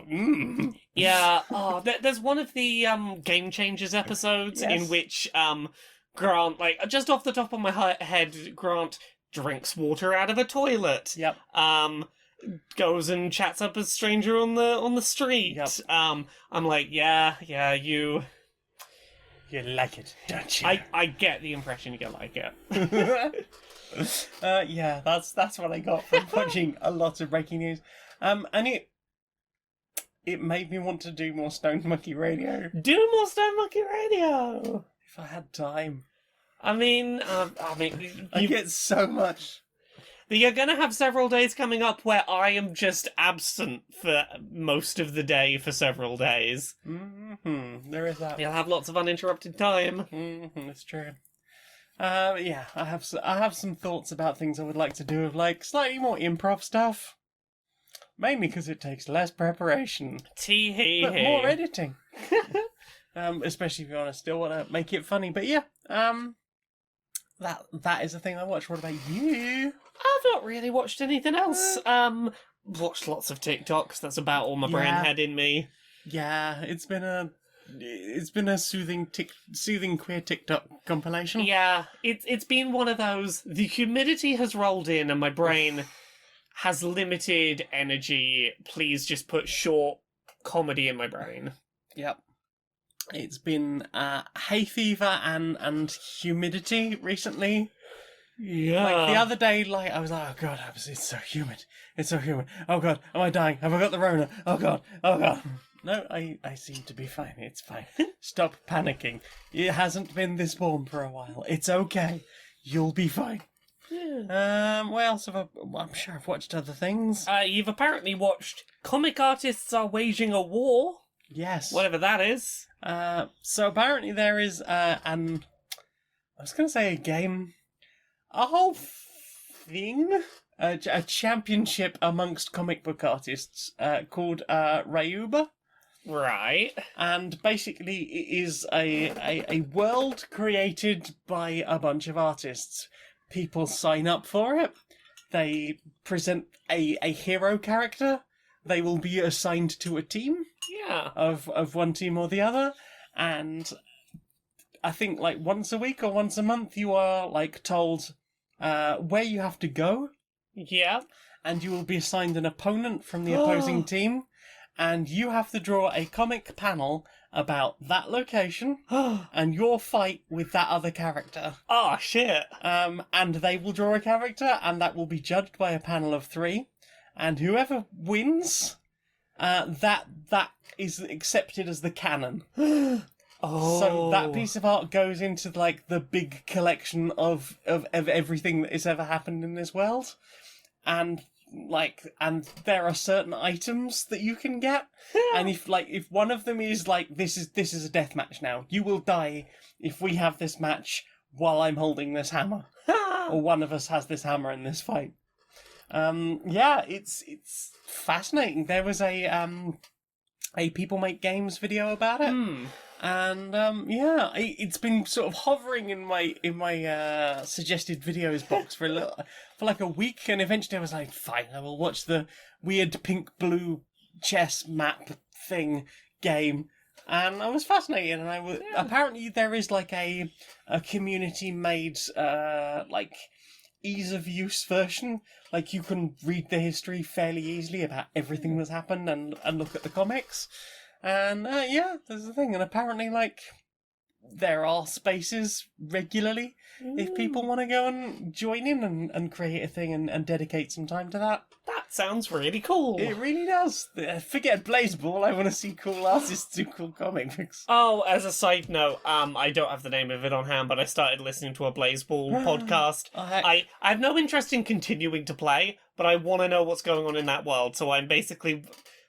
Yeah. Oh, there's one of the Game Changers episodes in which Grant, like, just off the top of my head, Grant drinks water out of a toilet. Yep. Goes and chats up a stranger on the street. Yep. I'm like, yeah, you like it, don't you? I get the impression you like it. Yeah, that's what I got from watching a lot of breaking news. And it made me want to do more Stone Monkey Radio. Do more Stone Monkey Radio! If I had time. I mean, I get so much. You're going to have several days coming up where I am just absent for most of the day for several days. There is that. You'll have lots of uninterrupted time. That's true. Yeah, I have some thoughts about things I would like to do with like slightly more improv stuff. Mainly because it takes less preparation. Tee-hee-hee. But more editing. Especially if you still want to make it funny. But yeah, that is the thing I watch. What about you? I've not really watched anything else. Watched lots of TikToks. That's about all my brain had in me. Yeah, it's been a soothing queer TikTok compilation. Yeah, it's been one of those. The humidity has rolled in, and my brain has limited energy. Please just put short comedy in my brain. Yep. It's been hay fever and humidity recently. Yeah. Like the other day, like I was like, oh god, it's so humid. It's so humid. Oh god, am I dying? Have I got the Rona? Oh god. No, I seem to be fine. It's fine. Stop panicking. It hasn't been this warm for a while. It's okay. You'll be fine. Yeah. What else have I... well, I'm sure I've watched other things. You've apparently watched Comic Artists Are Waging a War, Yes. whatever that is. So apparently there is an... I was going to say a game... A whole thing? A championship amongst comic book artists called Rayuba. Right. And basically it is a world created by a bunch of artists. People sign up for it. They present a hero character. They will be assigned to a team Yeah. of one team or the other. And I think like once a week or once a month you are like told where you have to go. Yeah. And you will be assigned an opponent from the opposing team. And you have to draw a comic panel about that location and your fight with that other character. Oh, shit. And they will draw a character, and that will be judged by a panel of 3. And whoever wins, that is accepted as the canon. Oh. So that piece of art goes into like the big collection of everything that has ever happened in this world, and there are certain items that you can get, and if one of them is like this is a death match now, you will die if we have this match while I'm holding this hammer, or one of us has this hammer in this fight. Yeah, it's fascinating. There was a People Make Games video about it. And yeah, it's been sort of hovering in my suggested videos box for like a week, and eventually I was like, fine, I will watch the weird pink blue chess map thing game, and I was fascinated. And apparently there is like a community made like ease of use version, like you can read the history fairly easily about everything that's happened and look at the comics. And yeah, there's the thing. And apparently, like, there are spaces regularly if people want to go and join in and create a thing and dedicate some time to that. That sounds really cool. It really does. Forget Blazeball. I want to see cool artists do cool comic books. Oh, as a side note, I don't have the name of it on hand, but I started listening to a Blazeball podcast. Oh, heck. I have no interest in continuing to play, but I want to know what's going on in that world, so I'm basically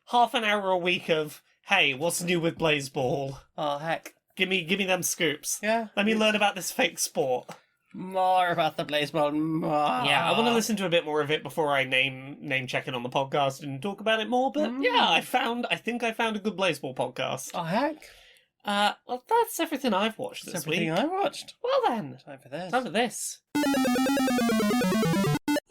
half an hour a week of, hey, what's new with Blazeball? Oh, heck. Give me them scoops. Yeah. Let me learn about this fake sport. More about the Blazeball. More. Yeah, I want to listen to a bit more of it before I name check it on the podcast and talk about it more. But yeah, I think I found a good Blazeball podcast. Oh, heck. Well, that's everything I've watched That's this week. everything I watched. Well then, Time for this. time for this.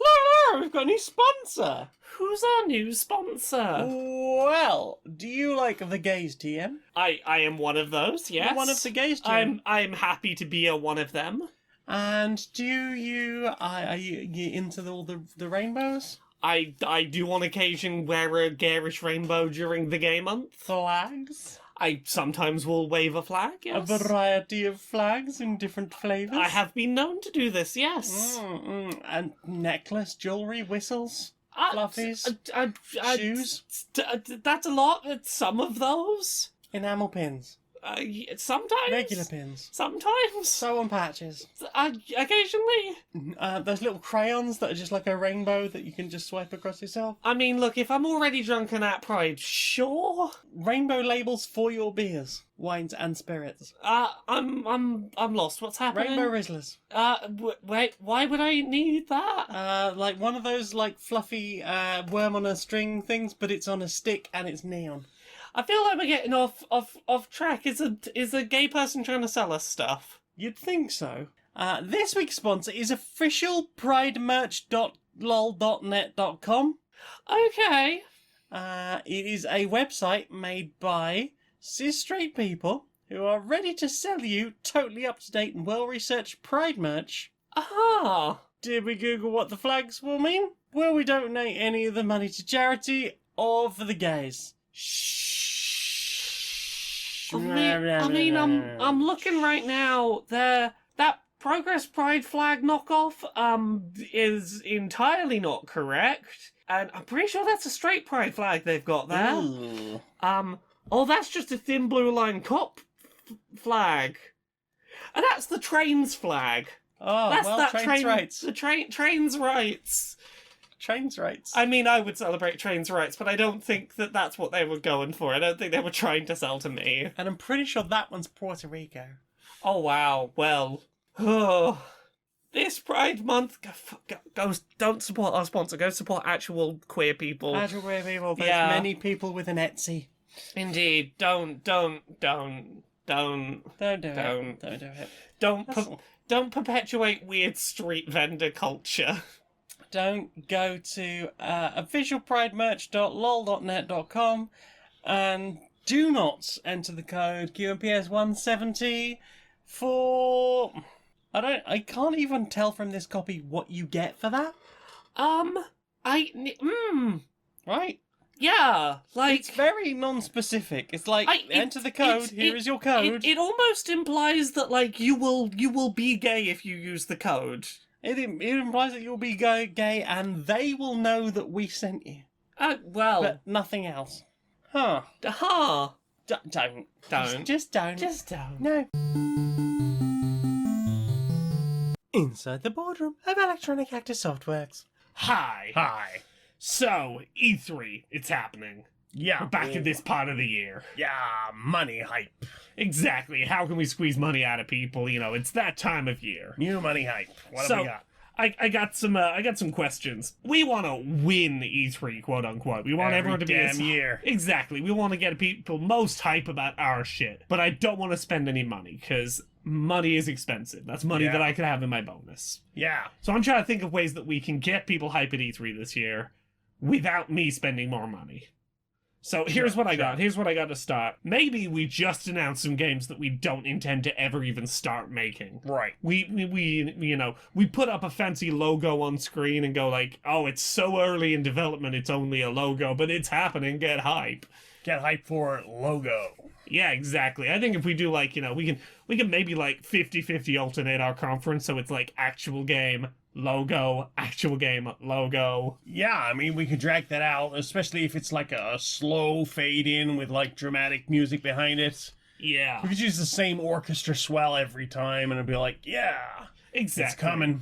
Oh, we've got a new sponsor. Who's our new sponsor? Well, do you like the gays, TM? I am one of those. Yes, You're one of the gays, TM. I'm happy to be one of them. And do you are you into all the rainbows? I do on occasion wear a garish rainbow during the gay month. Flags? I sometimes will wave a flag. Yes, A variety of flags in different flavours? I have been known to do this. Yes. And necklace, jewellery, whistles, fluffies, shoes, That's a lot. Some of those. enamel pins, Sometimes. regular pins, Sometimes. sew-on patches. Occasionally. Those little crayons that are just like a rainbow that you can just swipe across yourself. I mean, look, if I'm already drunk and at Pride, sure. Rainbow labels for your beers, wines and spirits. I'm lost. What's happening? Rainbow Rizzlers. Wait, why would I need that? Like one of those like fluffy worm on a string things, but it's on a stick and it's neon. I feel like we're getting off track. Is a gay person trying to sell us stuff? You'd think so. This week's sponsor is official pridemerch.lol.net.com. Okay. It is a website made by cis straight people who are ready to sell you totally up to date and well researched pride merch. Aha. Did we Google what the flags will mean? Will we donate any of the money to charity or for the gays? I mean, I'm looking right now. That Progress Pride flag knockoff is entirely not correct, and I'm pretty sure that's a straight pride flag they've got there. Ooh. Oh, that's just a thin blue line cop flag, and that's the trains flag. Oh, That's well, that trains train rights. The trains rights. Trains rights. I mean, I would celebrate trains rights, but I don't think that that's what they were going for. I don't think they were trying to sell to me. And I'm pretty sure that one's Puerto Rico. Oh wow. Well, this Pride Month, don't support our sponsor. Go support actual queer people. Actual queer people, there's Yeah. many people with an Etsy. Indeed. Don't Don't do Don't. it. Don't do it. don't perpetuate weird street vendor culture. Don't go to visualpridemerch.lol.net.com and do not enter the code QMPS170 for... I can't even tell from this copy what you get for that. Right? Yeah, like It's very non-specific. It's like, enter the code, here is your code. It almost implies that like you will be gay if you use the code. It implies that you'll be gay and they will know that we sent you. Well, But nothing else. Huh. Don't. Just don't. Just don't. No. Inside the boardroom of Electronic Actor Softworks. Hi. So, E3, it's happening. Yeah. We're back in this part of the year. Yeah, money hype. Exactly. How can we squeeze money out of people? You know, it's that time of year. New money hype. What have we got? I got some questions. We want to win E3, quote unquote. We want everyone to be damn year. Exactly. We want to get people most hype about our shit. But I don't want to spend any money because money is expensive. That's money Yeah. that I could have in my bonus. Yeah. So I'm trying to think of ways that we can get people hype at E3 this year without me spending more money. So here's what I got. Here's what I got to start. Maybe we just announce some games that we don't intend to ever even start making. Right. We put up a fancy logo on screen and go like, oh, it's so early in development, it's only a logo, but it's happening, get hype. Get hype for logo. Yeah, exactly. I think if we do like, we can maybe like 50-50 alternate our conference so it's like actual game, logo, actual game, logo. Yeah, I mean, we could drag that out, especially if it's like a slow fade in with like dramatic music behind it. Yeah. We could use the same orchestra swell every time and it'd be like, yeah, Exactly. it's coming.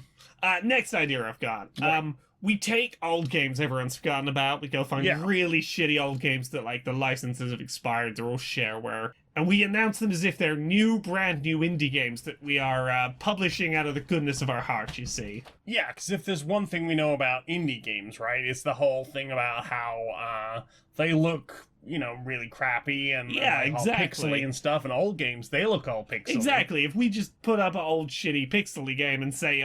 Next idea I've got. Right. We take old games everyone's forgotten about. We go find really shitty old games that like the licenses have expired. They're all shareware. And we announce them as if they're brand new indie games that we are publishing out of the goodness of our hearts, you see. Yeah, because if there's one thing we know about indie games, right, it's the whole thing about how they look, really crappy and Yeah, all exactly. pixely and stuff. And old games, they look all pixely. Exactly. If we just put up an old shitty pixely game and say,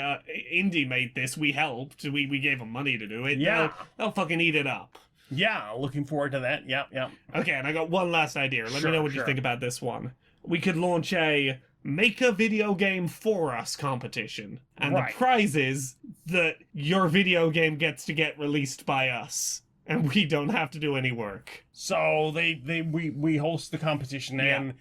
indie made this, we helped, we gave them money to do it, Yeah. they'll fucking eat it up. Yeah, looking forward to that. Yep. Okay, and I got one last idea. Let me know what you Sure. think about this one. We could launch a make a video game for us competition. And Right. the prize is that your video game gets to get released by us. And we don't have to do any work. So we host the competition and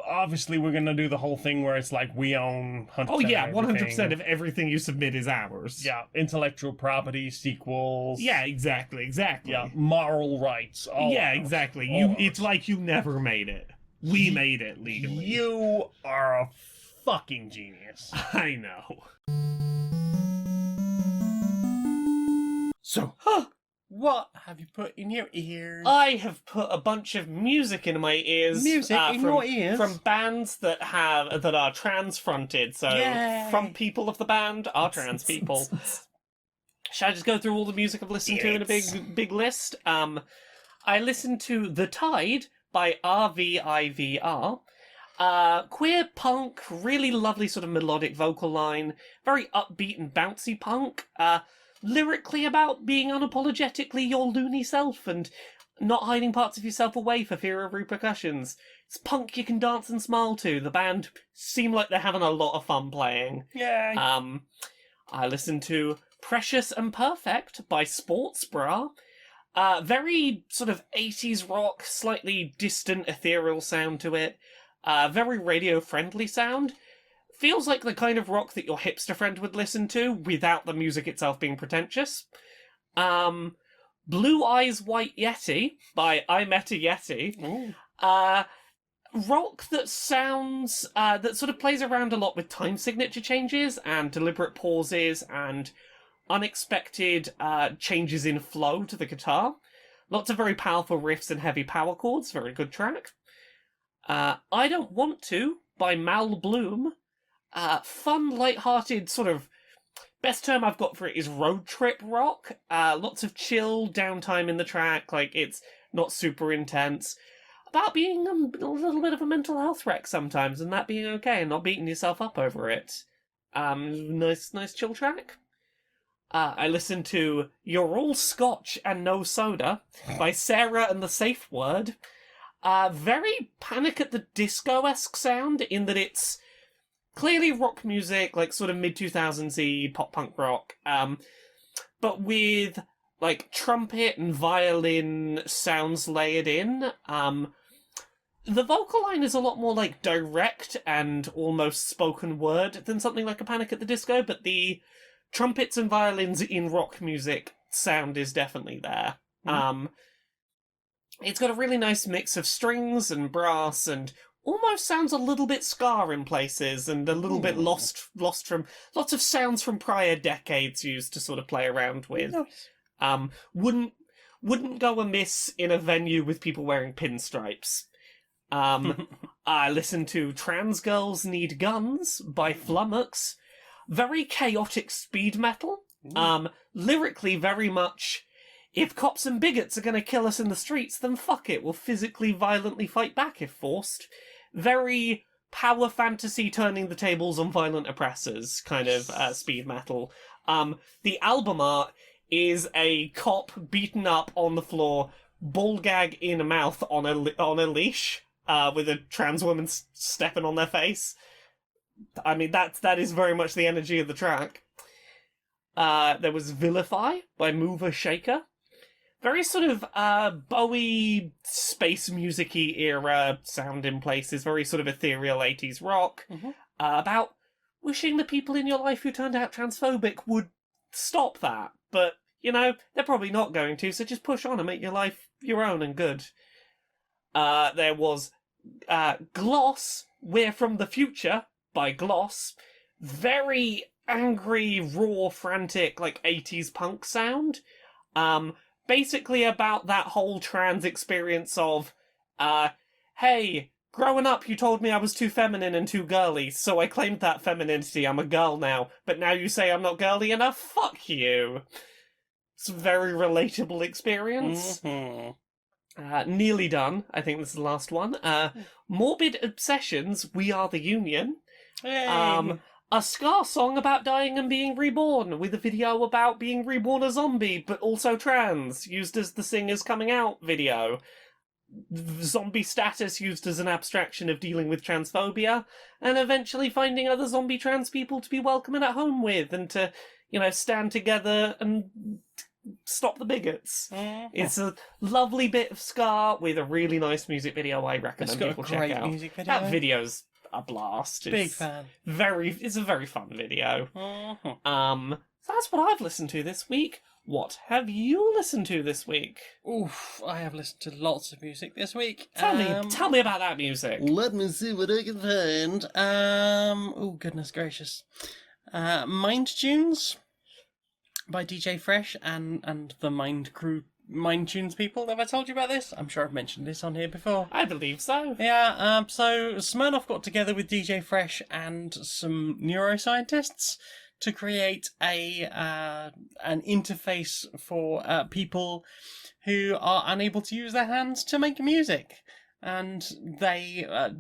obviously we're gonna do the whole thing where it's like we own 100%. Oh yeah, of 100% everything. of everything you submit is ours. Yeah, intellectual property, sequels. Yeah, exactly. Yeah, moral rights. All Yeah, of- exactly. all of It's like you never made it. We made it legally. You are a fucking genius. I know. So, what have you put in your ears? I have put a bunch of music in my ears. Music in your ears? From bands that are trans fronted. So Yay. from people of the band are trans people. Should I just go through all the music I've listened to in a big list? I listened to The Tide by RVIVR. Queer punk, really lovely sort of melodic vocal line, very upbeat and bouncy punk. Lyrically about being unapologetically your loony self and not hiding parts of yourself away for fear of repercussions. It's punk you can dance and smile to. The band seem like they're having a lot of fun playing. Yay. I listened to Precious and Perfect by Sports Bra. Very sort of 80s rock, slightly distant, ethereal sound to it. Very radio-friendly sound. Feels like the kind of rock that your hipster friend would listen to without the music itself being pretentious. Blue Eyes White Yeti by I Met a Yeti. Ooh. rock that sounds, that sort of plays around a lot with time signature changes and deliberate pauses and unexpected changes in flow to the guitar. Lots of very powerful riffs and heavy power chords. Very good track. I Don't Want To by Mal Bloom. Fun, light-hearted sort of... Best term I've got for it is road trip rock. Lots of chill downtime in the track. Like, it's not super intense. About being a little bit of a mental health wreck sometimes, and that being okay, and not beating yourself up over it. Nice chill track. I listened to You're All Scotch and No Soda by Sarah and the Safe Word. Very Panic at the Disco-esque sound, in that it's clearly rock music, like sort of mid-2000s-y pop-punk rock, but with like trumpet and violin sounds layered in. The vocal line is a lot more like direct and almost spoken word than something like a Panic at the Disco, but the trumpets and violins in rock music sound is definitely there. It's got a really nice mix of strings and brass, and almost sounds a little bit ska in places, and a little bit lost from lots of sounds from prior decades used to sort of play around with. Nice. Wouldn't go amiss in a venue with people wearing pinstripes. I listened to Trans Girls Need Guns by Flummox. Very chaotic speed metal. Lyrically very much, if cops and bigots are going to kill us in the streets, then fuck it, we'll physically violently fight back if forced. Very power fantasy turning the tables on violent oppressors kind of speed metal. The album art is a cop beaten up on the floor, ball gag in a mouth on a leash, with a trans woman stepping on their face. I mean, that is very much the energy of the track. There was Vilify by Mover Shaker. Very sort of Bowie space music-y era sound in places. Very sort of ethereal 80s rock. About wishing the people in your life who turned out transphobic would stop that. But, you know, they're probably not going to, so just push on and make your life your own and good. There was Gloss, We're From the Future by Gloss. Very angry, raw, frantic, like 80s punk sound. Basically about that whole trans experience of, hey, growing up you told me I was too feminine and too girly, so I claimed that femininity, I'm a girl now, but now you say I'm not girly enough? Fuck you. It's a very relatable experience. Nearly done, I think this is the last one. Morbid Obsessions, We Are the Union. Hey. A ska song about dying and being reborn, with a video about being reborn a zombie, but also trans, used as the singer's coming out video. Zombie status used as an abstraction of dealing with transphobia, and eventually finding other zombie trans people to be welcome and at home with, and to, you know, stand together and stop the bigots. It's a lovely bit of ska with a really nice music video I recommend people check out. Music video. That video's a blast. Big fan. It's a very fun video. So that's what I've listened to this week. What have you listened to this week? Oof, I have listened to lots of music this week. Tell me about that music. Let me see what I can find. Oh, goodness gracious. Mind Tunes by DJ Fresh and the Mind Tunes people. Have I told you about this? I'm sure I've mentioned this on here before. I believe so. Yeah, so Smirnoff got together with DJ Fresh and some neuroscientists to create an interface for people who are unable to use their hands to make music. And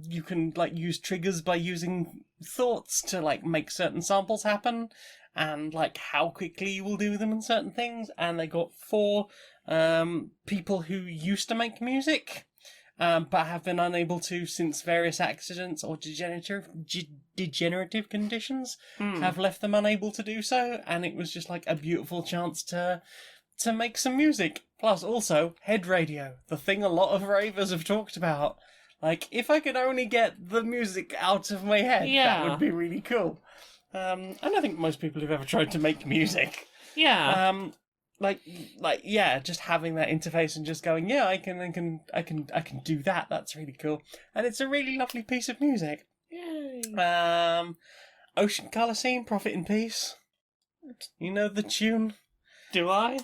you can use triggers by using thoughts to make certain samples happen, and how quickly you will do them and certain things. And they got 4 people who used to make music, but have been unable to since various accidents or degenerative conditions have left them unable to do so. And it was just a beautiful chance to make some music. Plus, also, head radio, the thing a lot of ravers have talked about. If I could only get the music out of my head, that would be really cool. And I think most people who've ever tried to make music. Yeah. yeah, just having that interface and just going, yeah, I can do that. That's really cool, and it's a really lovely piece of music. Yay. Ocean Colour Scene, Profit in Peace. You know the tune. Do I?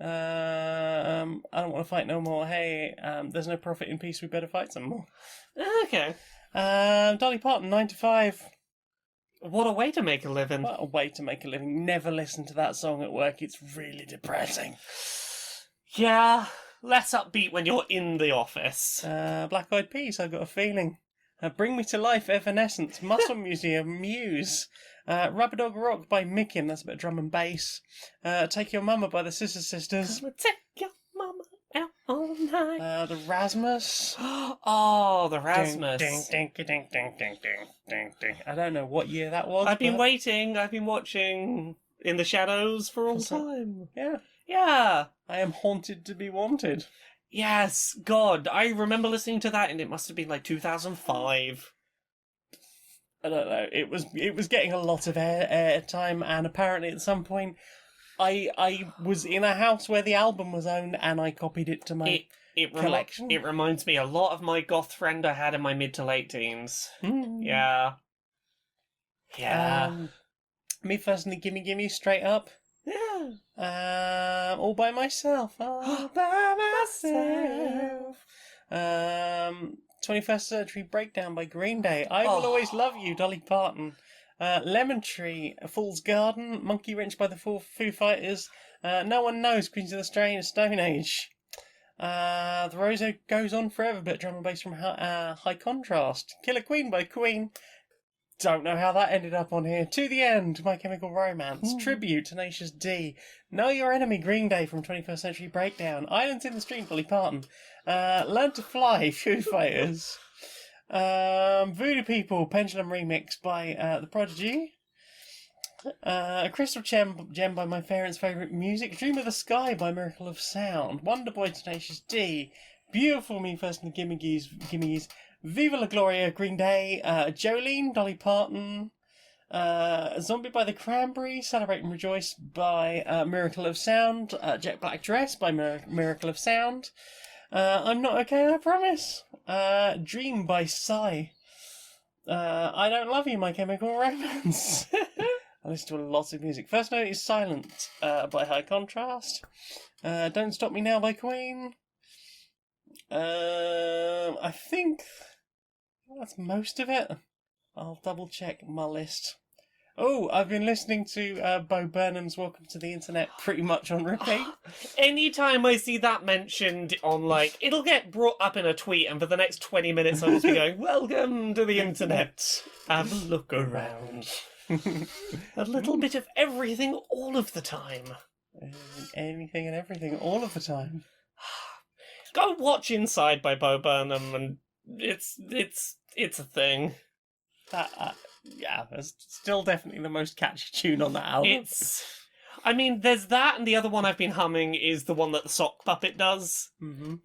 I don't want to fight no more. Hey, there's no profit in peace. We better fight some more. Okay. Dolly Parton, 9 to 5. What a way to make a living. What a way to make a living. Never listen to that song at work. It's really depressing. Yeah, less upbeat when you're in the office. Black Eyed Peas, I've got a feeling. Bring Me to Life, Evanescence. Muscle Museum, Muse. Rubber Dog Rock by Mikim, that's a bit of drum and bass. Take Your Mama by the Sister Sisters. Take your mama out all night. The Rasmus. Oh, the Rasmus. Ding, ding, ding, ding, ding, ding, ding, ding. I don't know what year that was. I've been watching In the Shadows for all time. Yeah. Yeah. I am haunted to be wanted. Yes, God, I remember listening to that and it must have been like 2005. I don't know. It was getting a lot of air time, and apparently at some point, I was in a house where the album was owned, and I copied it to my collection. It reminds me a lot of my goth friend I had in my mid to late teens. Yeah. Yeah. Me personally, Gimme Straight Up. Yeah. All by myself. All by myself. 21st Century Breakdown by Green Day. I Will Always Love You, Dolly Parton. Lemon Tree, Fool's Garden, Monkey Wrench by the Foo Fighters. No One Knows, Queens of the Stone Age. The Rose Goes On Forever, bit of drum and bass from High Contrast. Killer Queen by Queen. Don't know how that ended up on here. To the End, My Chemical Romance. Tribute, Tenacious D. Know Your Enemy, Green Day from 21st Century Breakdown. Islands in the Stream, Dolly Parton. Learn to Fly, Foo Fighters. Voodoo People, Pendulum Remix by The Prodigy. Crystal Gem by My Parents' Favourite Music. Dream of the Sky by Miracle of Sound. Wonder Boy, Tenacious D. Beautiful Me First and Gimme's. Viva La Gloria, Green Day. Jolene, Dolly Parton. Zombie by the Cranberries. Celebrate and Rejoice by Miracle of Sound. Jet Black Dress by Miracle of Sound. I'm Not Okay, I Promise. Dream by Psy. I Don't Love You, My Chemical Romance. I listen to a lot of music. First Note is Silent by High Contrast. Don't Stop Me Now by Queen. I think that's most of it. I'll double check my list. Oh, I've been listening to Bo Burnham's Welcome to the Internet pretty much on repeat. Anytime I see that mentioned on, it'll get brought up in a tweet, and for the next 20 minutes I'll just be going, Welcome to the Internet. Have a look around. A little bit of everything all of the time. Anything and everything all of the time. Go watch Inside by Bo Burnham, and it's a thing. Yeah, that's still definitely the most catchy tune on that album. There's that, and the other one I've been humming is the one that the sock puppet does. Mm-hmm.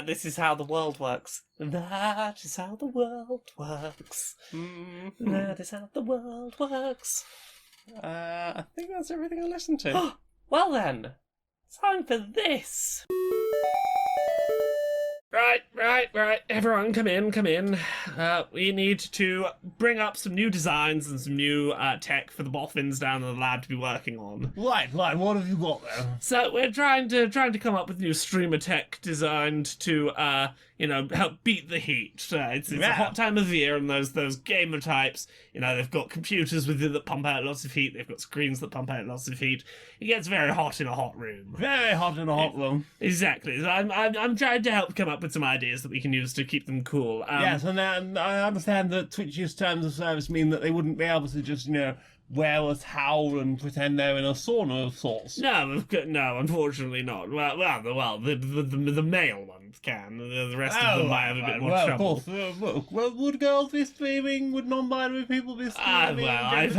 This is how the world works. That is how the world works. Mm-hmm. That is how the world works. I think that's everything I listened to. Well then, time for this. Right. Everyone, come in. We need to bring up some new designs and some new tech for the boffins down in the lab to be working on. Right, what have you got there? So we're trying to come up with new streamer tech designed to help beat the heat. It's a hot time of year, and those gamer types, they've got computers with it that pump out lots of heat. They've got screens that pump out lots of heat. It gets very hot in a hot room. Very hot in a hot room. Exactly. So I'm trying to help come up with some ideas that we can use to keep them cool. Yes, and I understand that Twitch's terms of service mean that they wouldn't be able to just, wear a towel and pretend they're in a sauna of sorts. No, unfortunately not. Well, the male one strength can. The rest of them might have a bit more well, trouble. Of course. Well, would girls be streaming? Would non-binary people be streaming? Well, I've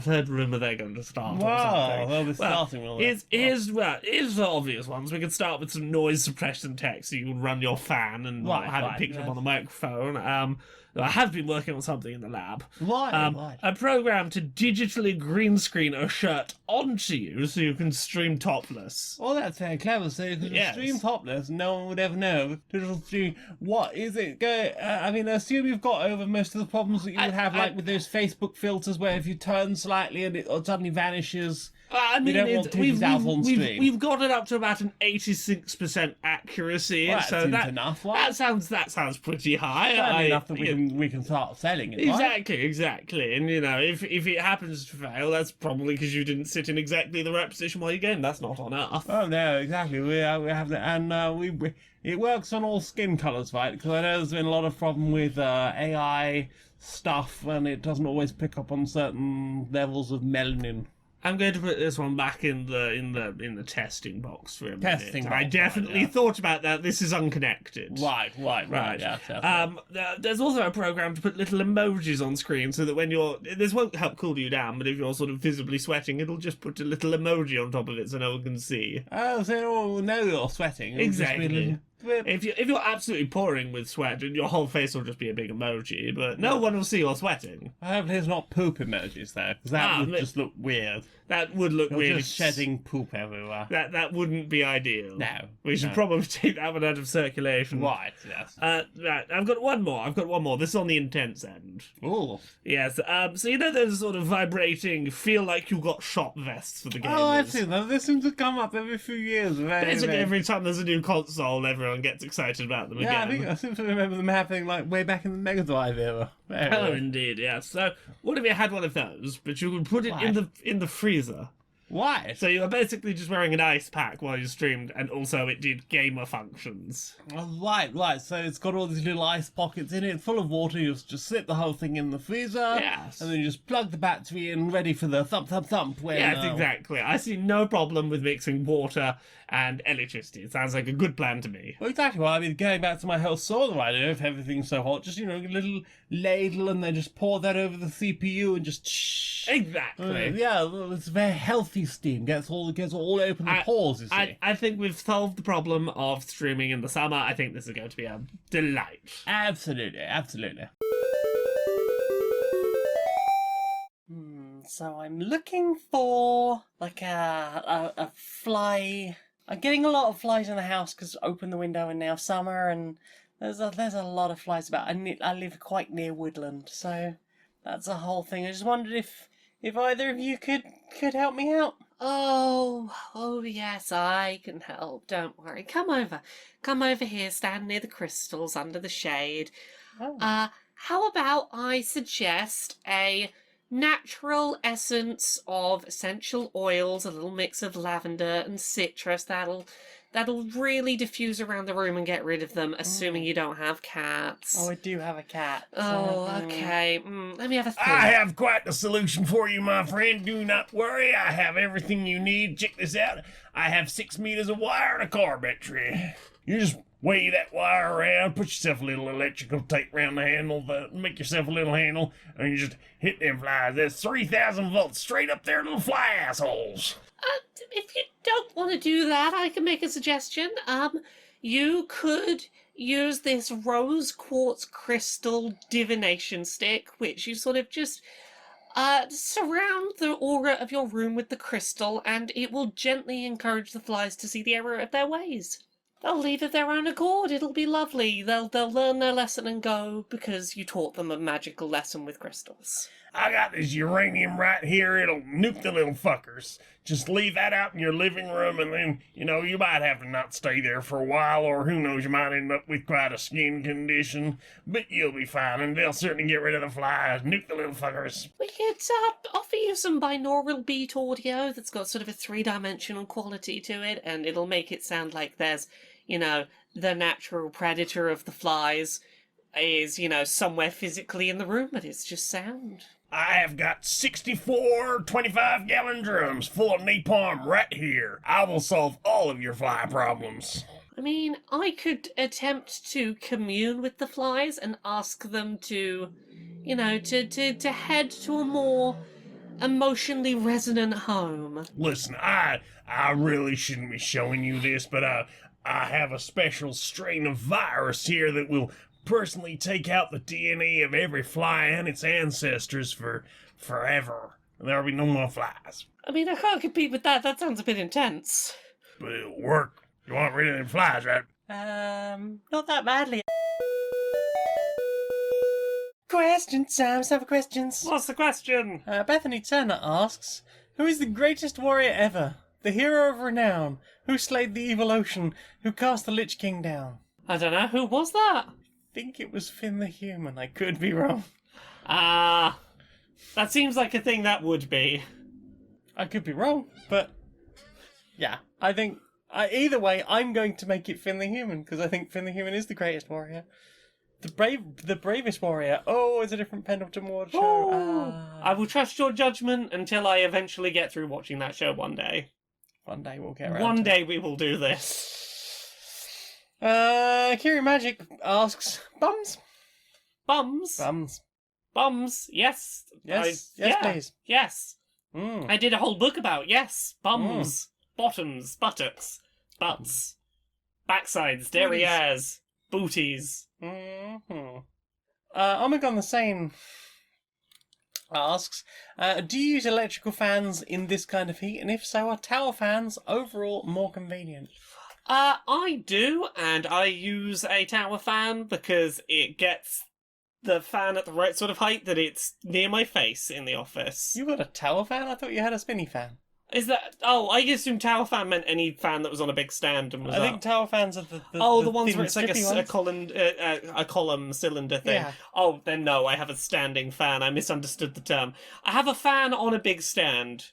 heard rumour they're going to start or Wow, something. they'll be starting with all that. Here's the obvious ones. We could start with some noise suppression tech so you can run your fan and not have it picked up on the microphone. I have been working on something in the lab. Why? A program to digitally green screen a shirt onto you so you can stream topless. Oh, that's very clever. So you could stream topless, no one would ever know. Digital stream. What is it? I mean, I assume you've got over most of the problems that you would have, like with those Facebook filters, where if you turn slightly and it suddenly vanishes. I mean, you don't want titties out on stream. We've got it up to about an 86% accuracy. Well, so that seems enough. Right? That sounds pretty high. Enough that we can start selling it. Exactly. And if it happens to fail, that's probably because you didn't sit in exactly the right position while you game. That's not on Earth. Oh no, exactly. We have that, and we it works on all skin colours, right? Because I know there's been a lot of problem with AI stuff, and it doesn't always pick up on certain levels of melanin. I'm going to put this one back in the testing box for a minute. Testing box, I definitely thought about that. This is unconnected. Right. Yeah. There's also a program to put little emojis on screen so that when this won't help cool you down, but if you're sort of visibly sweating, it'll just put a little emoji on top of it so no one can see. Oh, so no, know you're sweating. It'll Exactly. If you're absolutely pouring with sweat, your whole face will just be a big emoji, but no one will see you're sweating. Hopefully it's not poop emojis though, because that would just look weird. That would look weird. Just shedding poop everywhere. That wouldn't be ideal. No. We should probably take that one out of circulation. Right, yes. Right, I've got one more. This is on the intense end. Ooh. Yes, so those sort of vibrating, feel like you got shot vests for the gamers. Oh, I've seen that. This seems to come up every few years. Basically, every time there's a new console, everyone gets excited about them again. I seem to remember them happening like way back in the Mega Drive era. Oh, indeed, yes. So, what if you had one of those, but you could put it in the freezer? Why? So you were basically just wearing an ice pack while you streamed, and also it did gamer functions. Right. So it's got all these little ice pockets in it, full of water. You just slip the whole thing in the freezer. Yes. And then you just plug the battery in, ready for the thump. Yes, exactly. I see no problem with mixing water and electricity. It sounds like a good plan to me. Well, exactly. Well, I mean, going back to my whole solar idea, if everything's so hot, just, a little ladle and then just pour that over the CPU and just shh. Exactly. Well, it's very healthy steam. Gets all open the pores, you see. I think we've solved the problem of streaming in the summer. I think this is going to be a delight. Absolutely. So I'm looking for like a fly. I'm getting a lot of flies in the house because open the window and now summer, and there's a lot of flies about. I live quite near woodland, so that's a whole thing. I just wondered if either of you could help me out. Oh yes, I can help. Don't worry. Come over here. Stand near the crystals under the shade. Oh. How about I suggest a natural essence of essential oils, a little mix of lavender and citrus that'll really diffuse around the room and get rid of them, assuming you don't have cats. Oh, I do have a cat. Okay. Let me have a think. I have quite the solution for you, my friend. Do not worry. I have everything you need. Check this out. I have 6 meters of wire and a car battery. You just wave that wire around, put yourself a little electrical tape around the handle, make yourself a little handle, and you just hit them flies. There's 3,000 volts straight up there, little fly assholes. If you don't want to do that, I can make a suggestion. You could use this rose quartz crystal divination stick, which you sort of just surround the aura of your room with the crystal, and it will gently encourage the flies to see the error of their ways. They'll leave of their own accord. It'll be lovely. They'll learn their lesson and go because you taught them a magical lesson with crystals. I got this uranium right here. It'll nuke the little fuckers. Just leave that out in your living room, and then, you might have to not stay there for a while, or who knows, you might end up with quite a skin condition. But you'll be fine, and they'll certainly get rid of the flies. Nuke the little fuckers. We could offer you some binaural beat audio that's got sort of a 3-dimensional quality to it, and it'll make it sound like there's, the natural predator of the flies is, somewhere physically in the room, but it's just sound. I have got 64 25-gallon drums full of napalm right here. I will solve all of your fly problems. I mean, I could attempt to commune with the flies and ask them to, to head to a more emotionally resonant home. Listen, I really shouldn't be showing you this, but I have a special strain of virus here that will personally take out the DNA of every fly and its ancestors for forever. There'll be no more flies. I mean, I can't compete with that. That sounds a bit intense. But it'll work. You want rid of them flies, right? Not that badly. Questions, Sam. Have questions. What's the question? Bethany Turner asks, who is the greatest warrior ever? The hero of renown? Who slayed the evil ocean? Who cast the Lich King down? I don't know. Who was that? I think it was Finn the Human. I could be wrong. That seems like a thing that would be. I could be wrong, but yeah, I think either way, I'm going to make it Finn the Human because I think Finn the Human is the greatest warrior. The bravest warrior. Oh, it's a different Pendleton Ward show. Oh. I will trust your judgment until I eventually get through watching that show one day. One day we'll get around. One to day we will do this. Kiri Magic asks, bums? Bums? Bums. Bums, yes. Yes, please. Yes. Mm. I did a whole book about, yes, bums, bottoms, buttocks, butts, backsides, derrieres, booties. Mm-hmm. Omegon the Sane asks, do you use electrical fans in this kind of heat? And if so, are tower fans overall more convenient? I do, and I use a tower fan because it gets the fan at the right sort of height that it's near my face in the office. You got a tower fan? I thought you had a spinny fan. Is that... Oh, I assume tower fan meant any fan that was on a big stand and was I think tower fans are the the ones thin, where it's like strippy a column cylinder thing. Yeah. Oh, then no, I have a standing fan. I misunderstood the term. I have a fan on a big stand.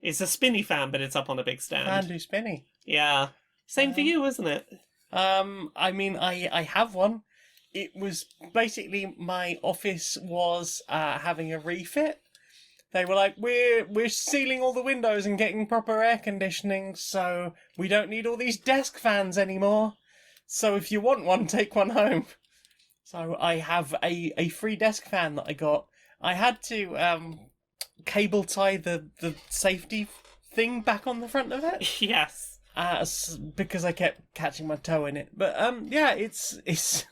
It's a spinny fan, but it's up on a big stand. Fan do spinny. Yeah. Same for you, isn't it? I mean, I have one. It was basically my office was having a refit. They were like, we're sealing all the windows and getting proper air conditioning, so we don't need all these desk fans anymore. So if you want one, take one home. So I have a free desk fan that I got. I had to cable tie the safety thing back on the front of it. Yes. Because I kept catching my toe in it. But yeah, it's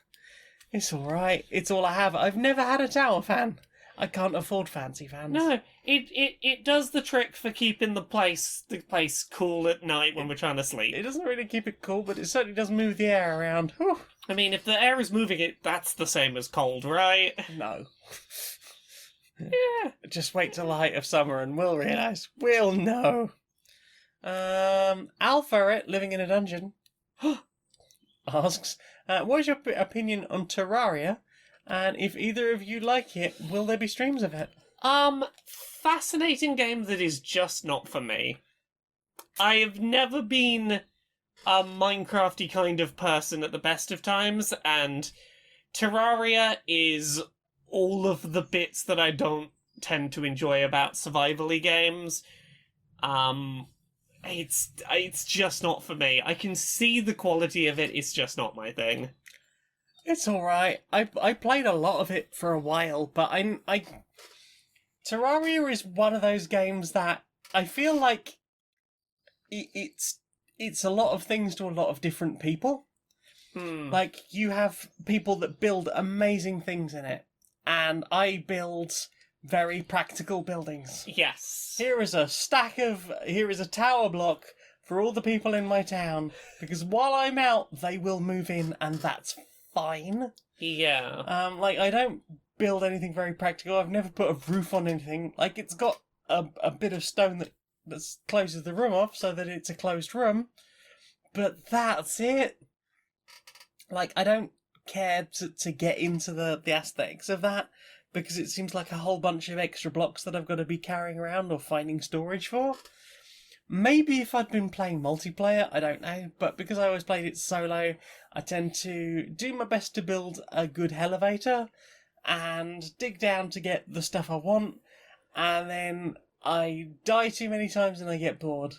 all right. It's all I have. I've never had a tower fan. I can't afford fancy fans. No, it does the trick for keeping the place cool at night when we're trying to sleep. It doesn't really keep it cool, but it certainly does move the air around. Whew. I mean, if the air is moving it, that's the same as cold, right? No. Yeah. Just wait till the height of summer and we'll realise. We'll know. Alpha, living in a dungeon, asks, what is your opinion on Terraria? And if either of you like it, will there be streams of it? Fascinating game that is just not for me. I have never been a Minecrafty kind of person at the best of times, and Terraria is all of the bits that I don't tend to enjoy about survival-y games. It's just not for me. I can see the quality of it, it's just not my thing. It's alright. I played a lot of it for a while, but Terraria is one of those games that I feel like it's a lot of things to a lot of different people. Like, you have people that build amazing things in it, and I build very practical buildings. Yes. Here is a tower block for all the people in my town, because while I'm out, they will move in, and that's fine. Yeah. Like, I don't build anything very practical. I've never put a roof on anything. Like, it's got a bit of stone that closes the room off so that it's a closed room, but that's it. Like, I don't care to get into the aesthetics of that, because it seems like a whole bunch of extra blocks that I've got to be carrying around or finding storage for. Maybe if I'd been playing multiplayer, I don't know, but because I always played it solo, I tend to do my best to build a good elevator and dig down to get the stuff I want, and then I die too many times and I get bored.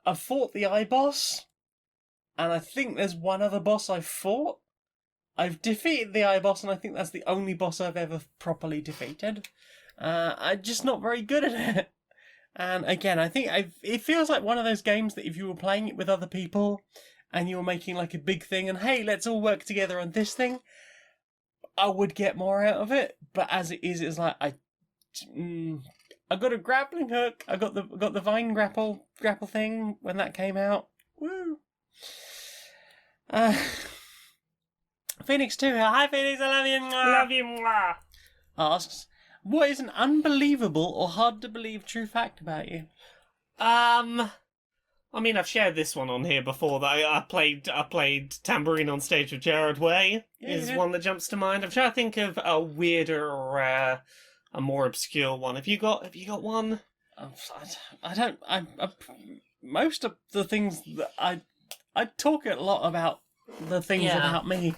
I've fought the I-boss, and I think there's one other boss I've fought. I've defeated the I-boss, and I think that's the only boss I've ever properly defeated. I'm just not very good at it. And again, I think it feels like one of those games that if you were playing it with other people, and you were making like a big thing, and hey, let's all work together on this thing, I would get more out of it. But as it is, it's like I got a grappling hook. I got the vine grapple thing when that came out. Woo! Phoenix 2 here. Hi Phoenix, I love you. Love you, mwah. Asks, what is an unbelievable or hard to believe true fact about you? I mean, I've shared this one on here before. That I played Tambourine on Stage with Jared Way. Is one that jumps to mind. I'm trying to think of a weirder or a more obscure one. Have you got one? I don't. Most of the things that I talk a lot about the things about me.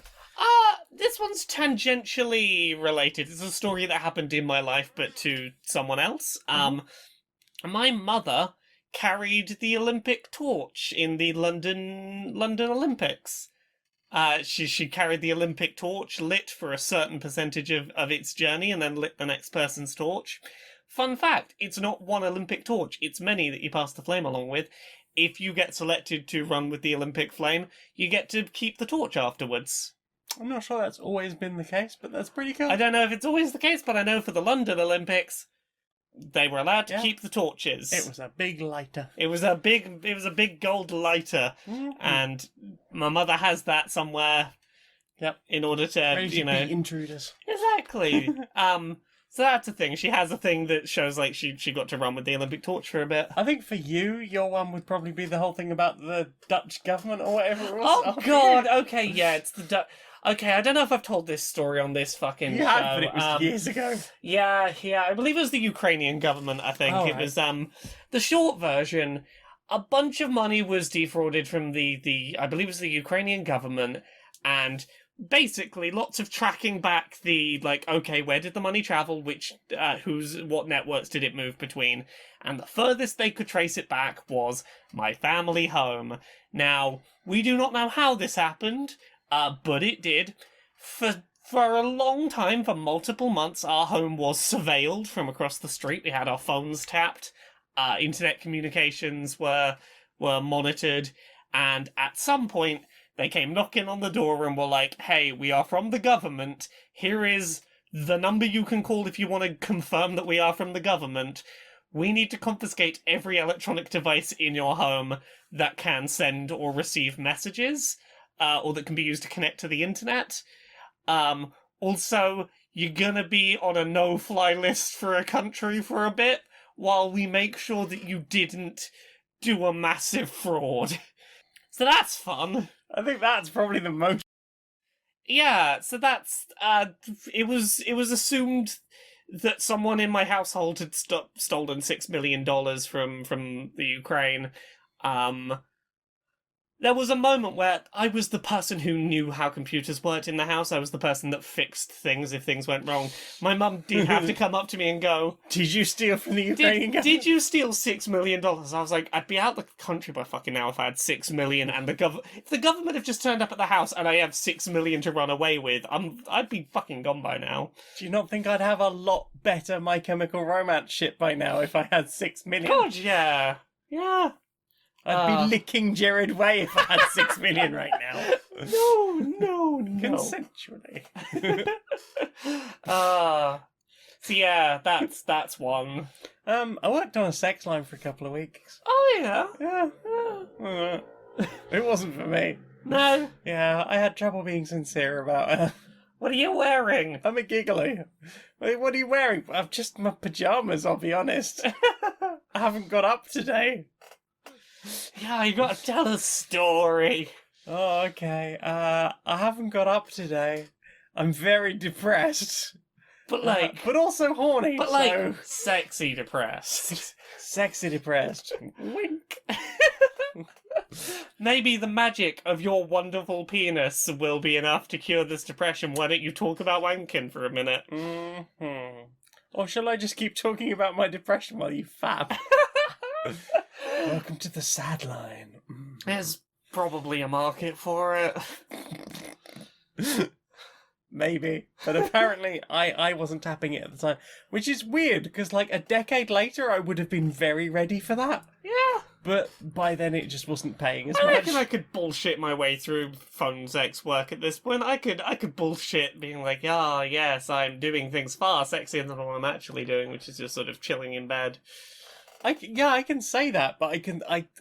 This one's tangentially related. It's a story that happened in my life, but to someone else. My mother carried the Olympic torch in the London Olympics. She carried the Olympic torch, lit for a certain percentage of its journey, and then lit the next person's torch. Fun fact, it's not one Olympic torch, it's many that you pass the flame along with. If you get selected to run with the Olympic flame, you get to keep the torch afterwards. I'm not sure that's always been the case, but that's pretty cool. I don't know if it's always the case, but I know for the London Olympics, they were allowed to keep the torches. It was a big lighter. It was a big gold lighter, and my mother has that somewhere. Yep. In order to, Ready to beat intruders. Exactly. So that's a thing. She has a thing that shows like she got to run with the Olympic torch for a bit. I think for you, your one would probably be the whole thing about the Dutch government or whatever it was. Oh God. Okay, yeah, it's the Dutch. Okay, I don't know if I've told this story on this fucking show. Yeah, but it was years ago. Yeah, I believe it was the Ukrainian government, I think. It was, the short version, a bunch of money was defrauded from the I believe it was the Ukrainian government, and basically lots of tracking back the, like, okay, where did the money travel, what networks did it move between, and the furthest they could trace it back was my family home. Now, we do not know how this happened, but it did. For a long time, for multiple months, our home was surveilled from across the street. We had our phones tapped. Internet communications were monitored. And at some point, they came knocking on the door and were like, hey, we are from the government. Here is the number you can call if you want to confirm that we are from the government. We need to confiscate every electronic device in your home that can send or receive messages. Or that can be used to connect to the internet. Also, you're gonna be on a no-fly list for a country for a bit, while we make sure that you didn't do a massive fraud. So that's fun. I think that's probably the most... Yeah, so that's, it was assumed that someone in my household had stolen $6 million from the Ukraine. There was a moment where I was the person who knew how computers worked in the house. I was the person that fixed things if things went wrong. My mum did have to come up to me and go, did you steal from the Ukrainian government? Did you steal $6 million? I was like, I'd be out the country by fucking now if I had $6 million and if the government have just turned up at the house and I have $6 million to run away with, I'd be fucking gone by now. Do you not think I'd have a lot better My Chemical Romance shit by now if I had $6 million? God, yeah. Yeah. I'd be licking Jared Way if I had $6 million right now. No. Consensually. So yeah, that's one. I worked on a sex line for a couple of weeks. Oh yeah? Yeah. It wasn't for me. No? Yeah, I had trouble being sincere about it. What are you wearing? I'm a giggly. What are you wearing? I'm just my pyjamas, I'll be honest. I haven't got up today. Yeah, you gotta tell a story. Oh, okay. I haven't got up today. I'm very depressed. But like... but also horny. But like, so... sexy depressed. Sexy depressed. Wink. Maybe the magic of your wonderful penis will be enough to cure this depression. Why don't you talk about wanking for a minute? Mm-hmm. Or shall I just keep talking about my depression while you fab? Welcome to the sad line. There's probably a market for it. Maybe, but apparently I wasn't tapping it at the time, which is weird because like a decade later I would have been very ready for that, Yeah. but by then it just wasn't paying as I much. reckon I could bullshit my way through phone sex work at this point. I could bullshit being like, ah, yes, I'm doing things far sexier than what I'm actually doing, which is just sort of chilling in bed. I can say that, but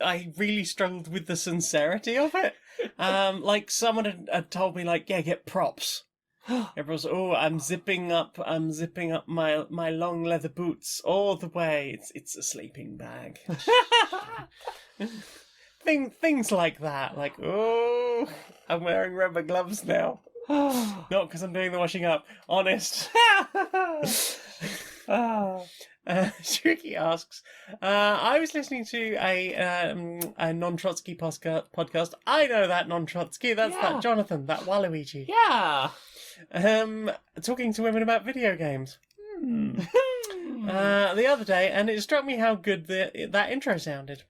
I really struggled with the sincerity of it. Like someone had told me like, yeah, get props. Everyone's, oh, I'm zipping up my long leather boots all the way. It's a sleeping bag. Things like that. Like, oh, I'm wearing rubber gloves now. Not because I'm doing the washing up. Honest. Tricky asks, I was listening to a non-Trotsky podcast. I know that non-Trotsky. That's that Jonathan, that Waluigi. Yeah. Talking to women about video games. The other day, and it struck me how good that intro sounded.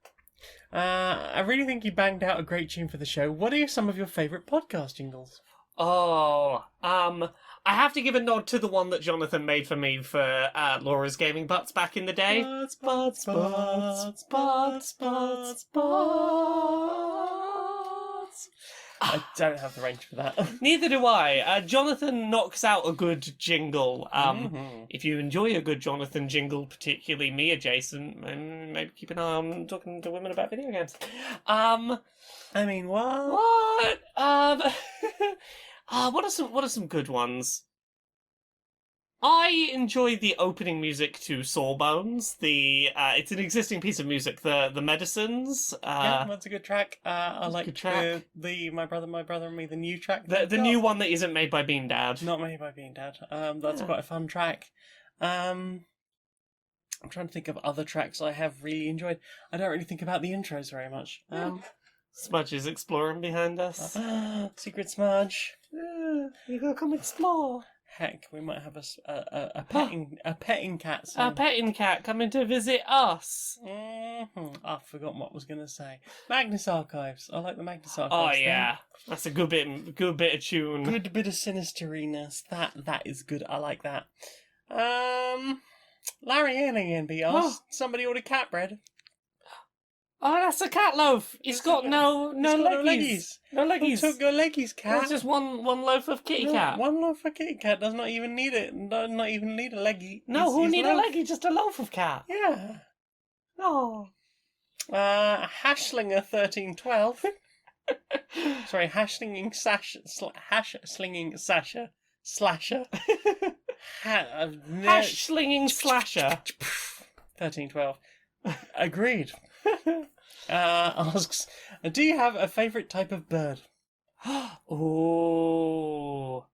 I really think you banged out a great tune for the show. What are some of your favourite podcast jingles? Oh, I have to give a nod to the one that Jonathan made for me for Laura's Gaming Butts back in the day. Butts. I don't have the range for that. Neither do I. Jonathan knocks out a good jingle. Mhm. If you enjoy a good Jonathan jingle, particularly me adjacent, maybe keep an eye on talking to women about video games. I mean, what? What? What are some good ones? I enjoy the opening music to Sawbones. It's an existing piece of music. The Medicines. Yeah, that's a good track. I that's a like good track. the My Brother and Me, the new track. The new one that isn't made by Bean Dad. Not made by Being Dad. That's Yeah. quite a fun track. I'm trying to think of other tracks I have really enjoyed. I don't really think about the intros very much. Smudge is exploring behind us. Secret Smudge. You gotta come explore. Heck, we might have a petting cat soon. A petting cat coming to visit us. I've forgotten what I was going to say. Magnus Archives. I like the Magnus Archives. Oh thing. yeah, that's a good bit of tune. Good bit of sinisteriness. That is good. I like that. Larry Alien asked, somebody ordered cat bread. Oh, that's a cat loaf. It's got no leggies. No Who leggies. took your leggies, cat? It's just one loaf of kitty No, cat. One loaf for kitty cat does not even need it. Does not even need a leggy. No, who He's need loaf. a leggy? Just a loaf of cat. Yeah. Oh. Hashlinger 1312. Sorry, hashslinging Sasha slasher. Hash slinging slasher. 1312. Agreed. Asks, do you have a favourite type of bird? Oh.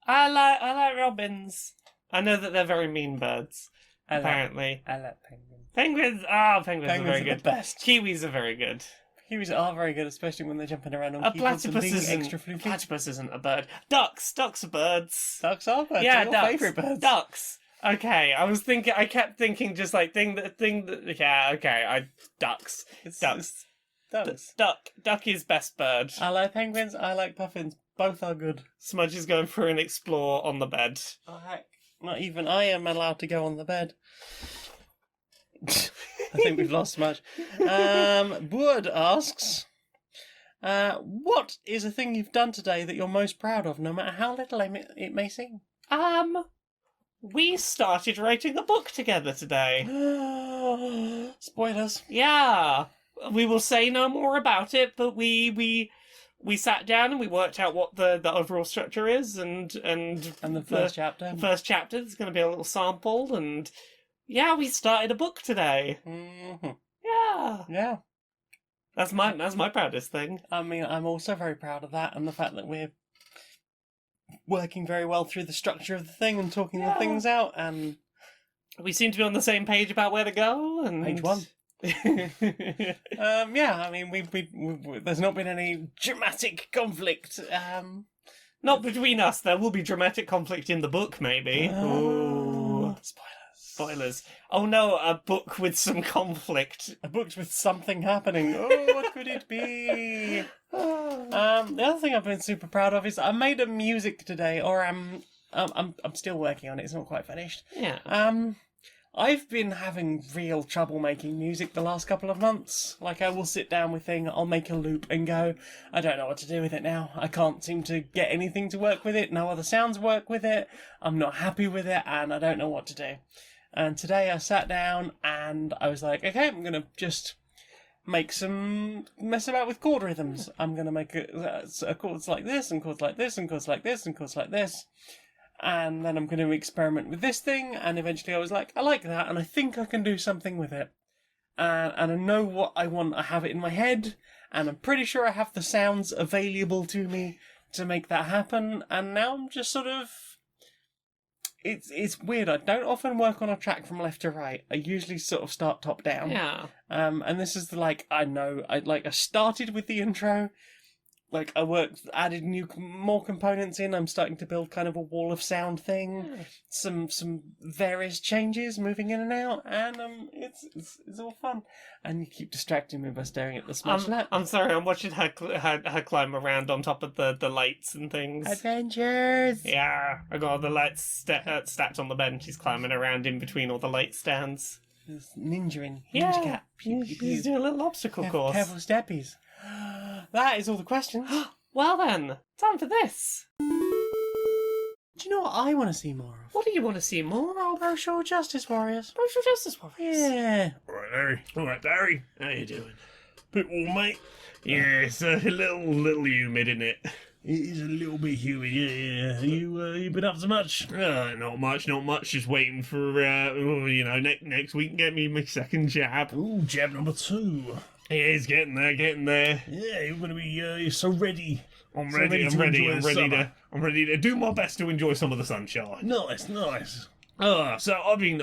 I like robins. I know that they're very mean birds. Apparently. I like penguins. Penguins are very Penguins are good. the best. Kiwis are very good. Kiwis are very good, especially when they're jumping around on A keyboards and platypus being isn't. extra floofy. Platypus isn't a bird. Ducks are birds. Ducks are birds. Yeah, They're your ducks. favourite birds. Ducks. Okay, I kept thinking just like ducks. It's Ducks. ducks. Duck is best bird. I like penguins. I like puffins. Both are good. Smudge is going for an explore on the bed. Oh, heck. Not even I am allowed to go on the bed. I think we've lost Smudge. Wood asks, what is a thing you've done today that you're most proud of, no matter how little it may seem? We started writing a book together today. Spoilers. Yeah. We will say no more about it, but we sat down and we worked out what the overall structure is and the first chapter. The first chapter, there's going to be a little sample, and yeah, we started a book today. Mm-hmm. Yeah. Yeah. That's my proudest thing. I mean, I'm also very proud of that and the fact that we're working very well through the structure of the thing and talking the things out, and we seem to be on the same page about where to go. And page one. Yeah, I mean, we there's not been any dramatic conflict. Not between us. There will be dramatic conflict in the book, maybe. Spoilers. Spoilers. Oh no, a book with some conflict. A book with something happening. Oh, what could it be? The other thing I've been super proud of is I made a music today, or I'm still working on it. It's not quite finished. Yeah. I've been having real trouble making music the last couple of months. Like, I will sit down with thing, I'll make a loop and go, I don't know what to do with it now. I can't seem to get anything to work with it. No other sounds work with it. I'm not happy with it, and I don't know what to do. And today I sat down and I was like, okay, I'm going to just mess about with chord rhythms. I'm going to make chords like this, and chords like this, and chords like this, and chords like this. And then I'm going to experiment with this thing, and eventually I was like, I like that, and I think I can do something with it. And I know what I want, I have it in my head, and I'm pretty sure I have the sounds available to me to make that happen, and now I'm just sort of... It's weird, I don't often work on a track from left to right. I usually sort of start top down. Yeah. And this is I started with the intro. Like, added more components in. I'm starting to build kind of a wall of sound thing. Yeah. Some various changes moving in and out, and it's all fun. And you keep distracting me by staring at the smash lap. I'm sorry, I'm watching her climb around on top of the lights and things. Adventures! Yeah, I got all the lights stacked on the bench. She's climbing around in between all the light stands. There's ninja Yeah, cat. Pew, pew, she's pew. doing a little obstacle course. Careful steppies. That is all the questions. Well then, time for this. Do you know what I want to see more of? What do you want to see more of? Social Justice Warriors. Social Justice Warriors. Yeah. All right, Barry. How you doing? Bit warm, mate. Yeah, it's a little humid, isn't it? It is a little bit humid, yeah. You been up to much? Not much. Just waiting for, next week get me my second jab. Ooh, jab number 2. Yeah, it's getting there. Yeah, you're going to be so ready. I'm ready to do my best to enjoy some of the sunshine. Nice. So I've been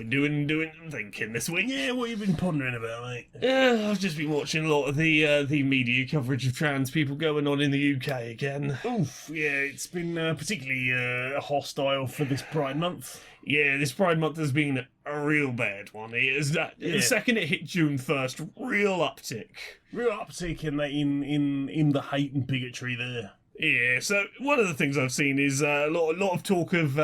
doing thinking this week. Yeah, what have you been pondering about, mate? I've just been watching a lot of the media coverage of trans people going on in the UK again. Oof, yeah, it's been particularly hostile for this Pride Month. Yeah, this Pride Month has been a real bad one. The second it hit June 1st, real uptick. Real uptick in the hate and bigotry there. Yeah, so one of the things I've seen is a lot of talk of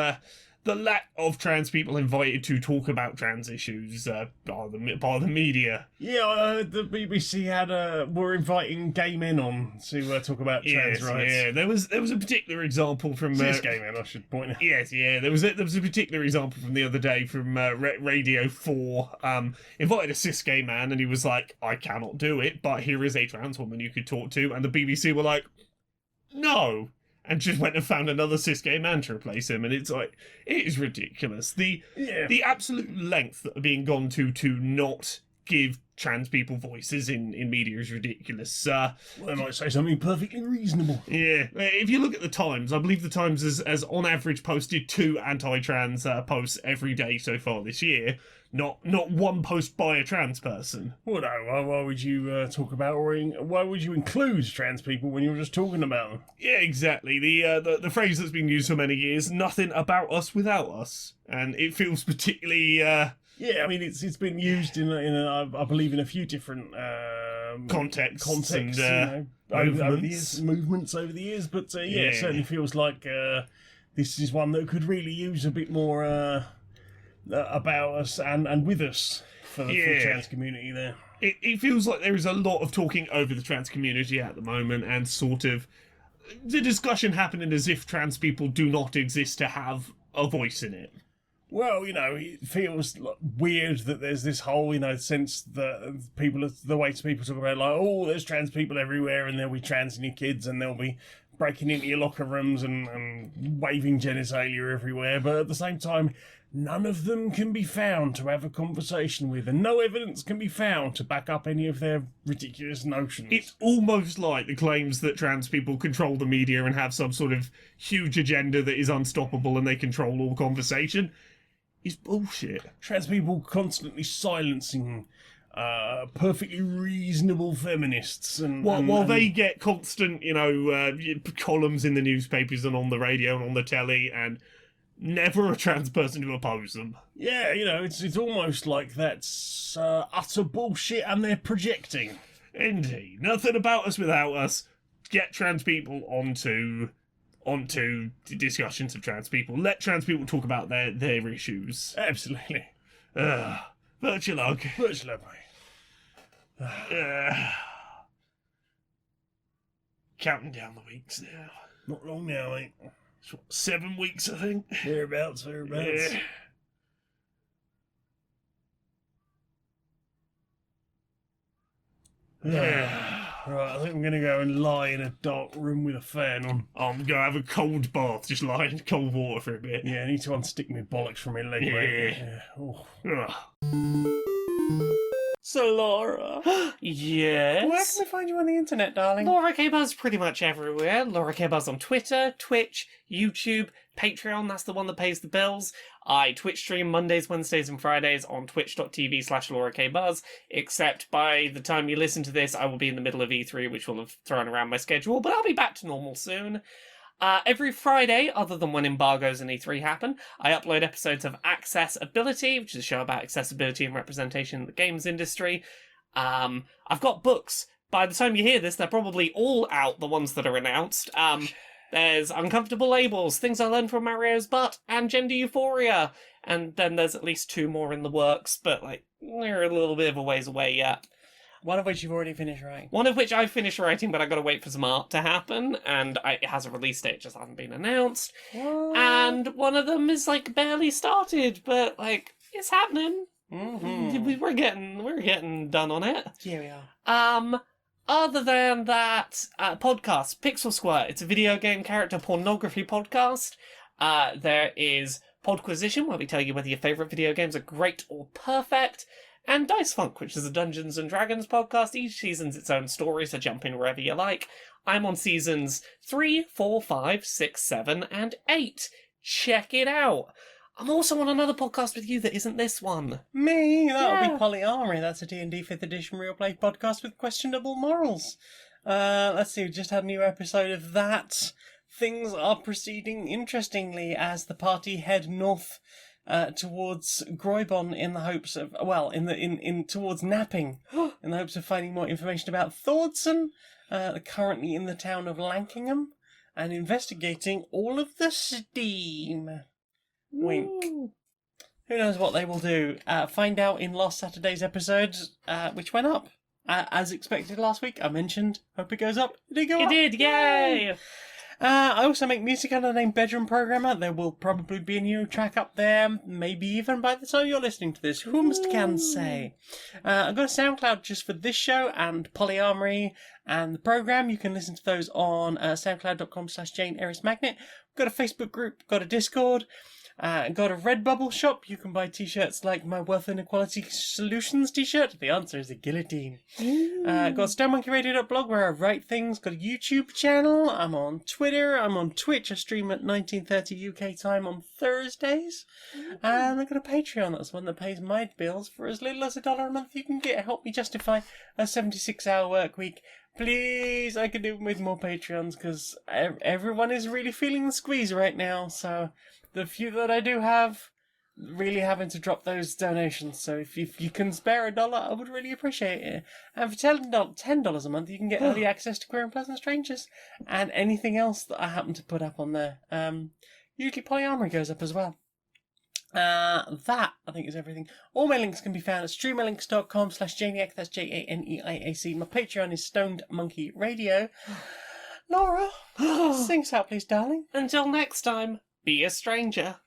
the lack of trans people invited to talk about trans issues by the media. Yeah, the BBC were inviting gay men on to talk about trans rights. Yeah, there was a particular example from cis gay men, I should point out. Yes, yeah, there was a particular example from the other day from Radio 4. Invited a cis gay man, and he was like, "I cannot do it, but here is a trans woman you could talk to," and the BBC were like, "No." And just went and found another cis gay man to replace him, and it's like, it is ridiculous. The absolute length that are being gone to not give trans people voices in media is ridiculous. Well, I might say something perfectly reasonable. Yeah, if you look at the Times, I believe the Times has on average posted 2 anti-trans posts every day so far this year. Not one post by a trans person. Well, no, why would you talk about, or why would you include trans people when you're just talking about them? Yeah, exactly. The phrase that's been used for many years, nothing about us without us. And it feels particularly... Yeah, I mean, it's been used I believe, in a few different contexts and movements over the years. But it certainly feels like this is one that could really use a bit more... about us and with us for the trans community there. It feels like there is a lot of talking over the trans community at the moment, and sort of the discussion happening as if trans people do not exist to have a voice in it. Well, it feels weird that there's this whole, sense that the way people talk about, like, oh, there's trans people everywhere, and there'll be trans in your kids, and they'll be breaking into your locker rooms and waving genitalia everywhere, but at the same time, none of them can be found to have a conversation with, and no evidence can be found to back up any of their ridiculous notions. It's almost like the claims that trans people control the media and have some sort of huge agenda that is unstoppable and they control all conversation is bullshit. Trans people constantly silencing perfectly reasonable feminists, and while they get constant, columns in the newspapers and on the radio and on the telly, and never a trans person to oppose them. Yeah, you know, it's almost like that's utter bullshit and they're projecting. Indeed. Nothing about us without us. Get trans people onto the discussions of trans people. Let trans people talk about their issues. Absolutely. Virtual hug. Virtual hug, mate. Counting down the weeks now. Not long now, mate. It's what, 7 weeks, I think? Thereabouts. Yeah. Right, I think I'm going to go and lie in a dark room with a fan on. I'm going to have a cold bath, just lie in cold water for a bit. Yeah, I need to unstick my bollocks from my leg, mate. Yeah. Oh. So, Laura, Yes? where can we find you on the internet, darling? Laura K. Buzz pretty much everywhere. Laura K. Buzz on Twitter, Twitch, YouTube, Patreon, that's the one that pays the bills. I Twitch stream Mondays, Wednesdays and Fridays on twitch.tv/Laura K. Buzz, except by the time you listen to this, I will be in the middle of E3, which will have thrown around my schedule, but I'll be back to normal soon. Every Friday, other than when embargoes and E3 happen, I upload episodes of Accessibility, which is a show about accessibility and representation in the games industry. I've got books. By the time you hear this, they're probably all out, the ones that are announced. There's Uncomfortable Labels, Things I Learned from Mario's Butt, and Gender Euphoria. And then there's at least 2 more in the works, but they're a little bit of a ways away yet. One of which you've already finished writing. One of which I've finished writing, but I've got to wait for some art to happen, and it has a release date, just hasn't been announced. What? And one of them is barely started, but it's happening. Mm-hmm. We're getting done on it. Here we are. Other than that, podcast Pixel Squirt. It's a video game character pornography podcast. There is Podquisition, where we tell you whether your favourite video games are great or perfect. And Dice Funk, which is a Dungeons and Dragons podcast. Each season's its own story, so jump in wherever you like. I'm on seasons 3, 4, 5, 6, 7, and 8. Check it out. I'm also on another podcast with you that isn't this one. Me? That'll Yeah. be Polyarmory. That's a D&D 5th edition real play podcast with questionable morals. Let's see, we just had a new episode of that. Things are proceeding interestingly as the party head north towards Groybon in the hopes of, towards napping, in the hopes of finding more information about Thordson, currently in the town of Lankingham, and investigating all of the steam. Wink. Ooh. Who knows what they will do? Find out in last Saturday's episode, which went up. As expected last week, I mentioned, hope it goes up. It did go It up. did, yay! I also make music under the name Bedroom Programmer. There will probably be a new track up there, maybe even by the time you're listening to this. Whom can say? I've got a SoundCloud just for this show and Polyarmory and the program. You can listen to those on soundcloud.com/JaneErisMagnet. Got a Facebook group, got a Discord. Got a Redbubble shop. You can buy t-shirts like my Wealth Inequality Solutions t-shirt. The answer is a guillotine. Got StoneMonkeyRadio.blog where I write things. Got a YouTube channel. I'm on Twitter. I'm on Twitch. I stream at 19:30 UK time on Thursdays. And I've got a Patreon. That's one that pays my bills for as little as $1 a month. You can get help me justify a 76-hour work week. Please, I could do with more Patreons because everyone is really feeling the squeeze right now. So the few that I do have, really having to drop those donations. So if you can spare $1, I would really appreciate it. And for $10 a month, you can get early access to Queer and Pleasant Strangers and anything else that I happen to put up on there. Usually Polyamory goes up as well. That, I think, is everything. All my links can be found at streamerlinks.com/Janiac. That's JANEIAC. My Patreon is Stoned Monkey Radio. Laura, sing us out, please, darling. Until next time, be a stranger.